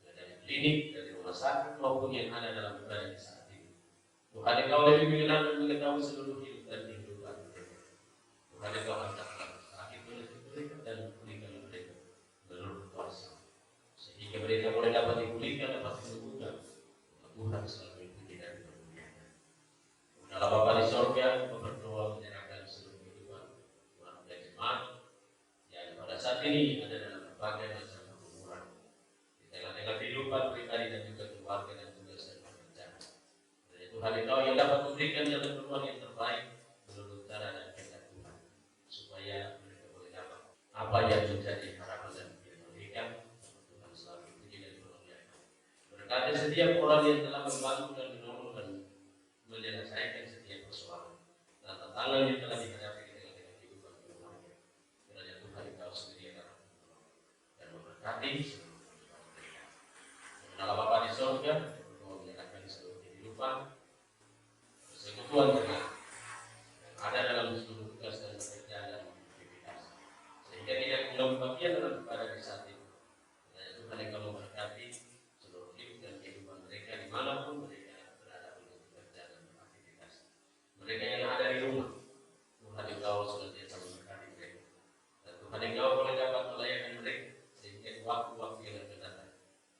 yang ada di klinik, dari rumah sakit, maupun yang ada dalam ibadah di saat ini. Tuhan Engkau lebih mengenal dan mengetahui seluruh hidup dan kehidupan mereka. Tuhan Engkau angkatkan sakit mereka dan pulihkan mereka menurut kuasa, sehingga mereka boleh dapat dipulihkan, dapat disembuhkan. Tuhan selalu dipuji dan dipermuliakan. Dalam Bapa di surga, berdoa menyerahkan seluruh kehidupan keluarga jemaat yang pada saat ini ada dalam berbagai macam pergumulan di tengah-tengah kehidupan pribadi dan juga keluarga dan tugas dan pekerjaan. Dari Tuhan Engkau yang dapat memberikan jalan keluar yang terbaik menurut cara dan kehendak Tuhan, supaya mereka boleh dapat apa yang menjadi harapan dan impian mereka. Tuhan selalu dipuji dan dipermuliakan. Berkati setiap orang yang telah membantu dan menolong dan menyelesaikan setiap persoalan dan tantangan yang telah dihadapi di tengah-tengah kehidupan keluarga. Kiranya Tuhan Engkau sendiri akan menolong dan memberkati seluruh kehidupan mereka. pada di saat itu. Tuhan yang kamu memberkati seluruh hidup dan kehidupan mereka dimanapun mereka berada untuk bekerja dan beraktivitas. Mereka yang ada di rumah, Tuhan Engkau senantiasa memberkati mereka. Dan Tuhan Engkau boleh dapat melayani mereka sehingga waktu-waktu yang akan datang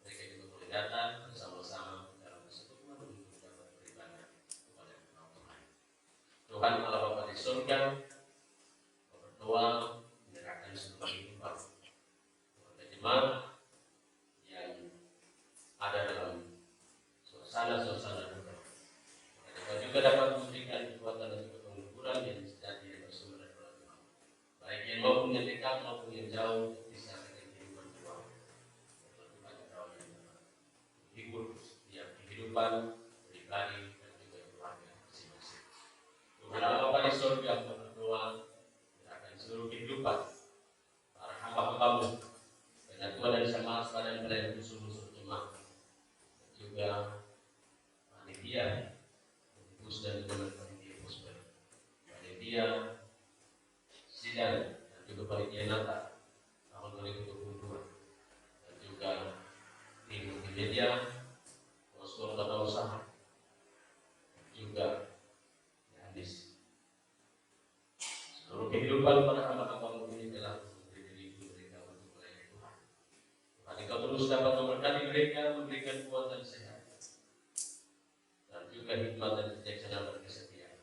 mereka juga boleh datang bersama-sama dalam persekutuan untuk dapat beribadah kepada Engkau Tuhan. Tuhan Allah Bapa di surga, berdoa menyerahkan seluruh kehidupan kepada jemaat yang ada dalam suasana-suasana duka. Mereka juga dapat memberikan kekuatan dan juga penghiburan yang sejati dan bersumber dari Tuhan. Baik yang maupun yang dekat maupun yang jauh bisa dengan kehidupan Tuhan. Tuhan Engkau yang menghibur setiap kehidupan pribadi dan juga keluarga masing-masing. Tuhan Allah Bapa di surga berdoa akan seluruh kehidupan para hamba-Hamba-Mu dengan Tuhan dan sama sekalian pelayan musuh-musuh jemaat juga panitia Gus dan teman panitia Pusper, panitia sidang dan juga panitia Natal tahun 2022 dan juga tim media, posko tata usaha juga hadis. Seluruh kehidupan para hamba-Hamba-Mu ini telah memberi diri mereka untuk melayani Tuhan. Tuhan Engkau terus dapat memberkati mereka, memberikan kuatan sehat dan juga hikmat dan kebijaksanaan dan kesetiaan.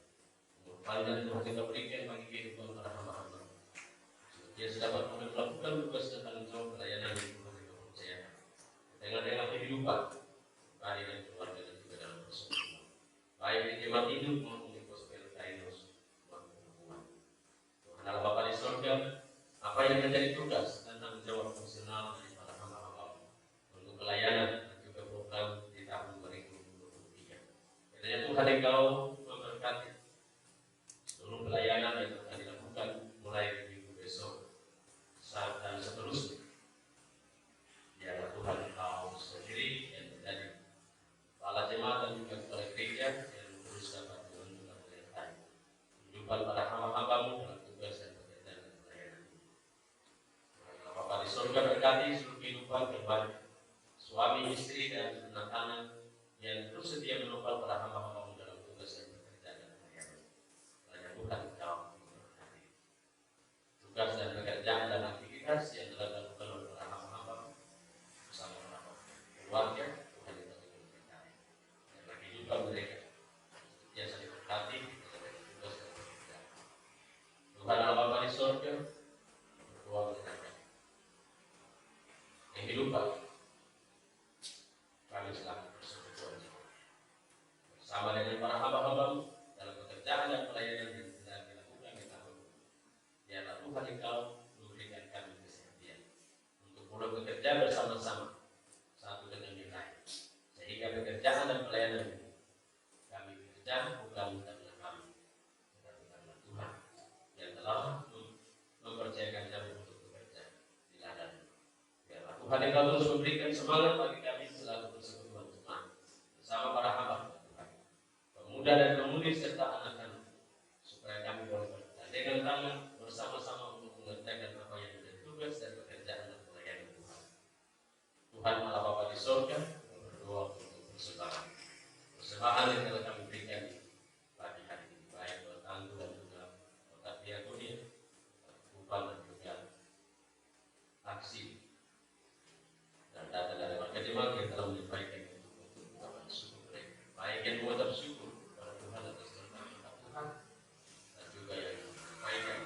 Umur panjang Tuhan Engkau berikan bagi kehidupan para hamba-Hamba-Mu. Dia dapat melakukan tugas dan tanggung jawab pelayanan yang Tuhan Engkau percayakan dengan kehidupan pribadi dan keluarga dan juga dalam persekutuan. Baik di jemaat hidup maupun di gospel Kairos. Tuhan Allah Bapa di surga, apa yang menjadi tugas dan tanggung jawab fungsional dari para hamba-Hamba-Mu untuk pelayanan dan juga program di tahun 2023. Kiranya Tuhan Engkau memberkati seluruh pelayanan yang akan dilakukan mulai dari minggu besok dan seterusnya. Biarlah Tuhan Engkau sendiri yang menjadi kepala jemaat dan juga kepala gereja yang terus dapat menentukan menyertai kehidupan para hamba-Hamba-Mu dalam tugas dan pekerjaan dan pelayanan ini. Tuhan Bapa di surga berkati seluruh kehidupan keluarga, suami, istri dan anak-anak yang terus setia menopang para hamba-Hamba-Mu dalam tugas dan pekerjaan dan pelayanan. Kiranya Tuhan Engkau memberkati tugas dan pekerjaan dan aktivitas yang telah dilakukan oleh para hamba-Hamba-Mu bersama para keluarga. Tuhan Engkau memberkati dan kehidupan mereka biasa diberkati dalam tugas dan pekerjaan. Tuhan Allah Bapa di surga berdoa menyerahkan kehidupan kami selaku persekutuan bersama dengan para hamba-Hamba-Mu dalam pekerjaan dan pelayanan yang sedang dilakukan di tahun ini. Biarlah Tuhan Engkau memberikan kami kesehatan untuk mulai bekerja bersama-sama satu dengan yang lain, sehingga pekerjaan dan pelayanan ini kami bekerja bukan karena kami, tetapi karena Tuhan yang telah mempercayakan kami untuk bekerja di ladang. Biarlah Tuhan Engkau terus memberikan semangat bagi kami selaku persekutuan jemaat bersama para hamba Tuhan, pemuda dan pemudi serta anak-anak, supaya kami boleh bergandengan tangan bersama-sama untuk mengerjakan apa yang menjadi tugas dan pekerjaan dan pelayanan Tuhan. Tuhan Allah Bapa di surga berdoa untuk persembahan yang telah kami berikan pagi hari ini, baik buat tangguh dan juga otak diakonia, upah dan juga aksi dan data dari warga jemaat yang telah menyampaikan untuk ungkapan syukur mereka, baik yang mengucap syukur kepada Tuhan atas berkat Tuhan dan juga yang menyampaikan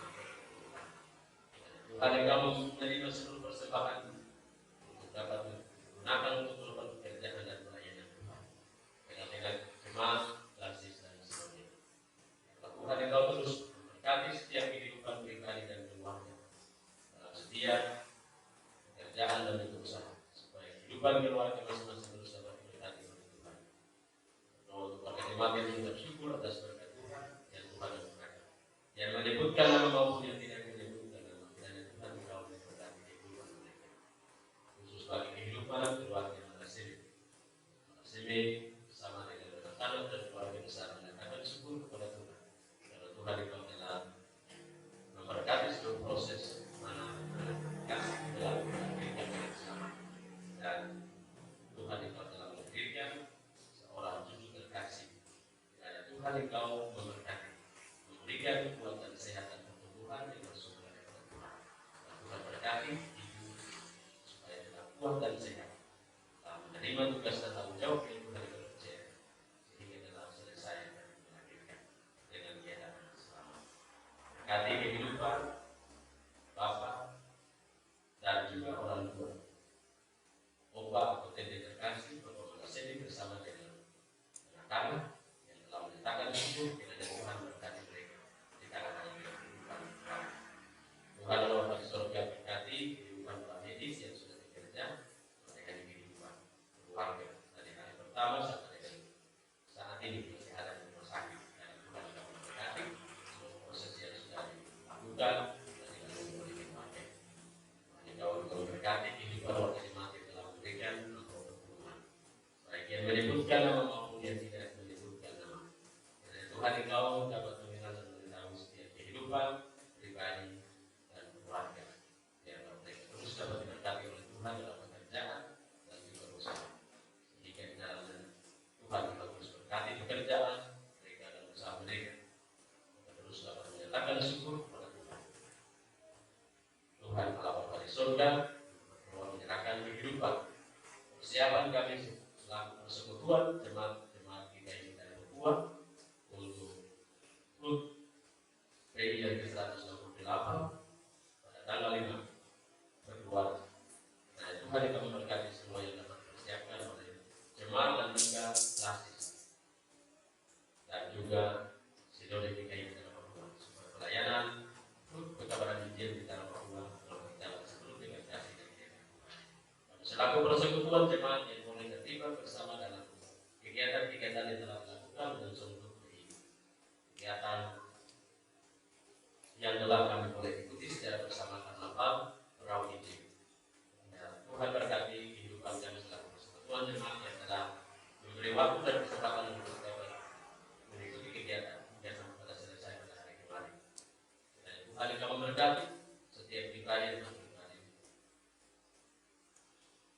Tuhan yang kamu menerima seluruh persembahan untuk dapat digunakan untuk melakukan pekerjaan dan pelayanan Tuhan dengan jemaat, lasis dan sebagainya. Tuhan yang kau terus memberkati setiap kehidupan pribadi dan keluarga dalam setiap pekerjaan dan usaha, supaya kehidupan keluarga masing-masing terus dapat diberkati oleh Tuhan. Berdoa untuk warga jemaat yang mengucap syukur atas berkat Tuhan yang Tuhan memberkati, yang menyebutkan nama maupun yang tidak menyebutkan nama, kiranya Tuhan engkau memberkati kehidupan mereka, khusus bagi kehidupan keluarga Masimi bersama dengan anak-anak dan keluarga besar menyatakan syukur kepada Tuhan karena Tuhan engkau telah memberkati seluruh proses mana kasih dalam kuat dan sehat, telah menerima tugas dan tanggung jawab yang Tuhan percaya, sehingga dalam selesai dan melahirkan dengan tiada selamat. Berkati kehidupan Bapak dan juga orang tua, Opa atau Tete terkasih, Bapak Manasedi bersama dengan anak-anak yang telah menyatakan syukur kepada Tuhan. Berkati mereka di kalangan kehidupan kami. Tuhan Allah di surga berkati kehidupan para medis yang sudah bekerja melayani kehidupan keluarga dari hari pertama sampai dengan saat ini kesehatan di rumah sakit. Dan Tuhan kami berkati semua proses yang sudah dilakukan dan yang boleh dipakai. Kau berkati kehidupan warga jemaat yang telah memberikan dukungan, baik yang menyebutkan nama maupun yang tidak menyebutkan nama. Karena Tuhan Engkau dapat mengenal dan mengetahui setiap kehidupan pribadi dan keluarga. Biar mereka terus dapat diberkati oleh Tuhan dalam pekerjaan dan juga usaha. Sehingga di dalam Tuhan kita terus berkati pekerjaan mereka dan usaha mereka. Mereka terus dapat menyatakan syukur kepada Tuhan. Tuhan Allah Bapa di surga menyerahkan kehidupan persiapan kami selaku persekutuan jemaat GKI dan Papua untuk HUT PI yang ke-128 pada tanggal 5 Februari. Nah, Tuhan yang kami berkati semua yang dapat dipersiapkan oleh jemaat dan juga lasis dan juga Sinode GKI dan Papua supaya pelayanan pekabaran Injil di tanah Papua berjalan sepenuh dengan kasih dan kiranya Tuhan. Selaku persekutuan jemaat yang boleh terlibat bersama dalam kegiatan-kegiatan yang telah dilakukan dan seluruh kegiatan yang telah kami boleh ikuti secara bersama karnaval Perahu Injil. Ya, Tuhan berkati kehidupan kami selaku persekutuan jemaat yang telah memberi waktu dan kesempatan untuk dapat mengikuti kegiatan sampai pada selesai pada hari kemarin. Tuhan yang kami berkati setiap pribadi dan pribadi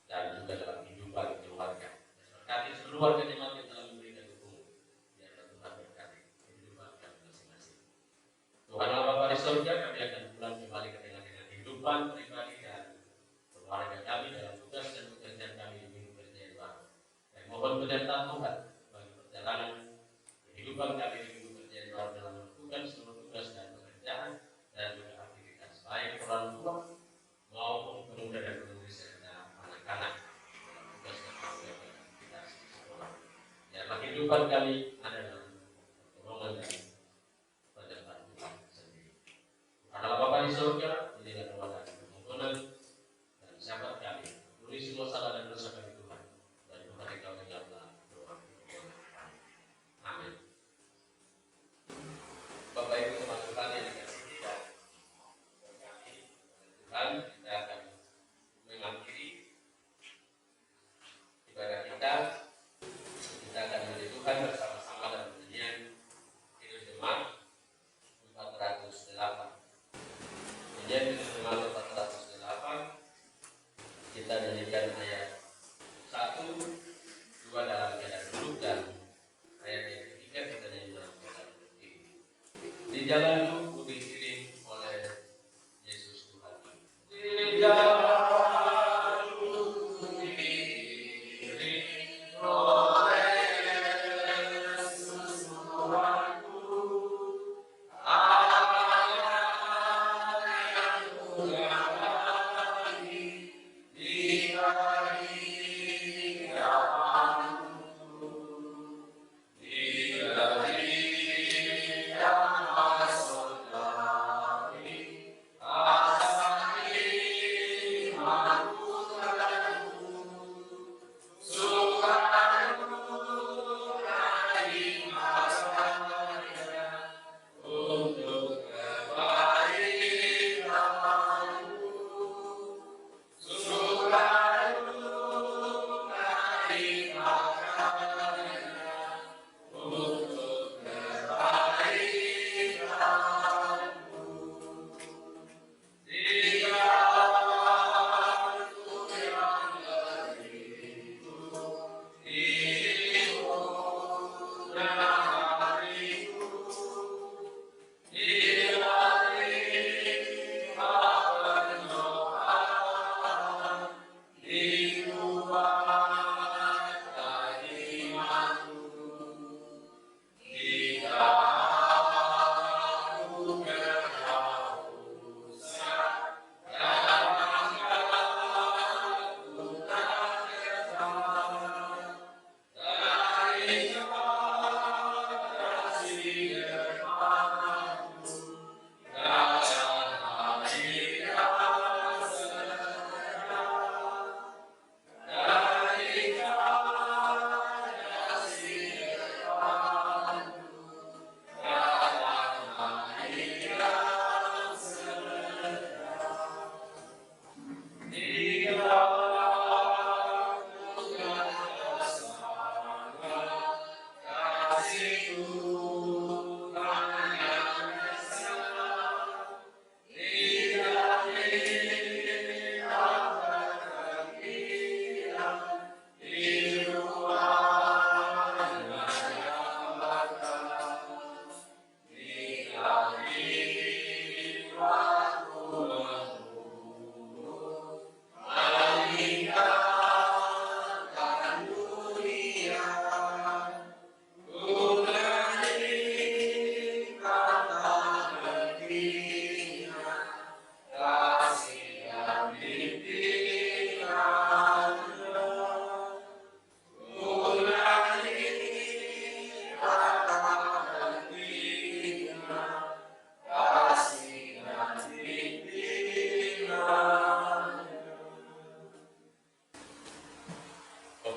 dan juga dalam kehidupan keluarga. Berkati seluruh warga jemaat yang telah memberikan dukungan. Biar Tuhan berkati kehidupan kami masing-masing. Tuhan Allah Bapa di surga, kami akan pulang kembali ke tengah-tengah kehidupan pribadi dan keluarga kami dalam tugas dan pekerjaan kami di minggu kerja yang baru. Dan mohon penyertaan Tuhan bagi perjalanan kehidupan kami di minggu kerja yang baru dalam melakukan seluruh tugas dan pekerjaan dan juga aktivitas baik orang tua maupun pemuda dan pemudi serta anak-anak dalam tugas dan aktivitas di sekolah. Biarlah kehidupan kami ada dalam pertolongan dan penyertaan Tuhan sendiri. Tuhanlah Bapa di surga, inilah doa dan permohonan dan syafaat kami. Ampuni semua salah dan dosa kami Tuhan, dan Tuhan Engkau dengarlah doa kami. Amin. Bapak Ibu teman-teman yang dikasihi dan berkati Tuhan, kita akan mengakhiri ibadah kita. Kita akan menyembah Tuhan bersama-sama dalam nyanyian Kidung Jemaat 408. Nyanyian Kidung Jemaat 408 kita nyanyikan ayat 1, 2 dalam keadaan duduk dan ayat yang ketiga kita nyanyi dalam keadaan berdiri. Di jalanku ku dikirim oleh Yesus Tuhan. Di jalanku ku dikirim oleh Yesus Tuhanku. Allah yang mulia lagi di hari kiamatku. Di hari Suka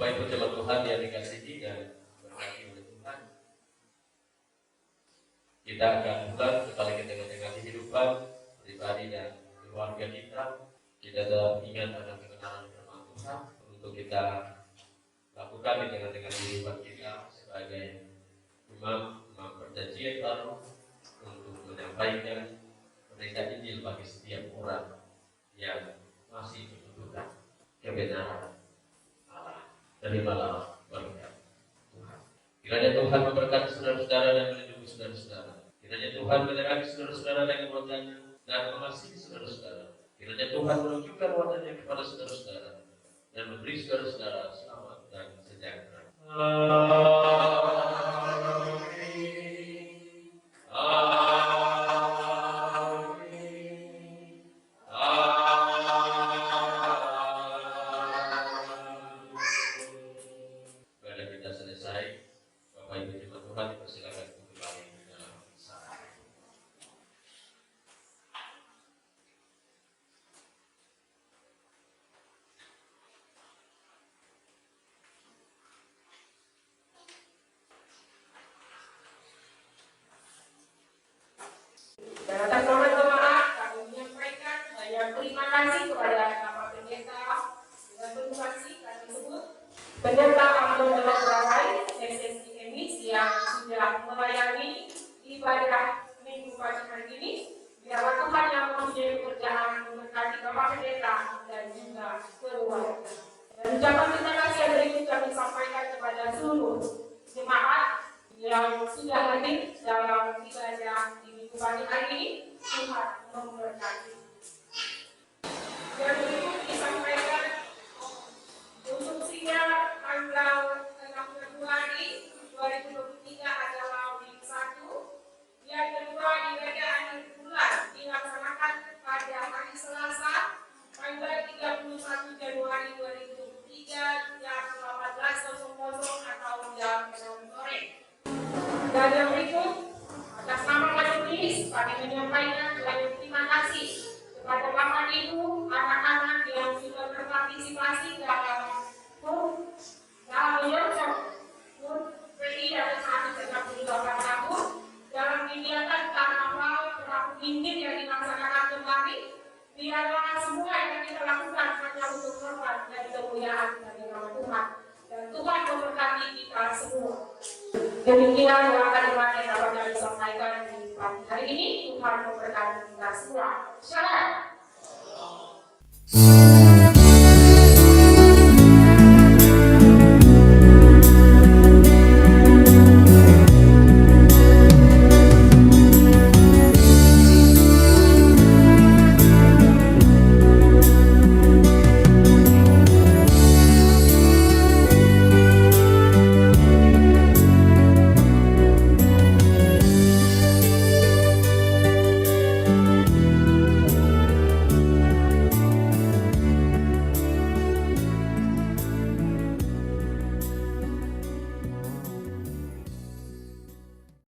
Bapak Ibu jemaat Tuhan yang dikasihi dan berkati oleh Tuhan, kita akan mulai kembali ke tengah-tengah kehidupan pribadi dan keluarga kita. Kita tetap ingat akan kebenaran firman Tuhan untuk kita lakukan di tengah-tengah kehidupan kita sebagai imam perjanjian baru untuk menyampaikan berita Injil bagi setiap orang yang masih membutuhkan kebenaran Allah. Terimalah berkat Tuhan. Kiranya Tuhan memberkati saudara-saudara dan melindungi saudara-saudara. Kiranya Tuhan menerangi saudara-saudara dengan wajah-Nya dan mengasihi saudara-saudara. Kiranya Tuhan menunjukkan wajah-Nya kepada saudara-saudara dan memberi saudara-saudara selamat dan sejahtera. Dan atas nama jemaat kami menyampaikan banyak terima kasih kepada Bapak Pendeta dengan penuh kasih kami sebut Pendeta Amnon Berawai SSI Emis yang sudah melayani ibadah minggu pagi hari ini. Biarlah Tuhan yang mempunyai pekerjaan memberkati Bapak Pendeta dan juga keluarga. Dan ucapan terima kasih yang berikut kami sampaikan kepada seluruh jemaat yang sudah hadir dalam ibadah di minggu pagi hari ini. Tuhan memberkati. Dan berikut disampaikan untuk siang tanggal 6 Februari 2023 adalah week 1. Yang kedua, ibadah akhir bulan dilaksanakan pada hari Selasa tanggal 31 Januari 2023 jam 18.00 atau jam 6 sore. Dan yang berikut, atas nama majelis kami menyampaikan banyak terima kasih kepada Bapak Ibu, anak-anak yang sudah berpartisipasi dalam workshop PI yang saat 38 tahun dalam kegiatan karnaval perahu Injil yang dilaksanakan kembali. Biarlah semua yang kita lakukan hanya untuk hormat dan kemuliaan bagi nama Tuhan. Dan Tuhan memberkati kita semua. Demikian doa yang dapat kami sampaikan di pagi hari ini. Tuhan memberkati kita semua. Shalom.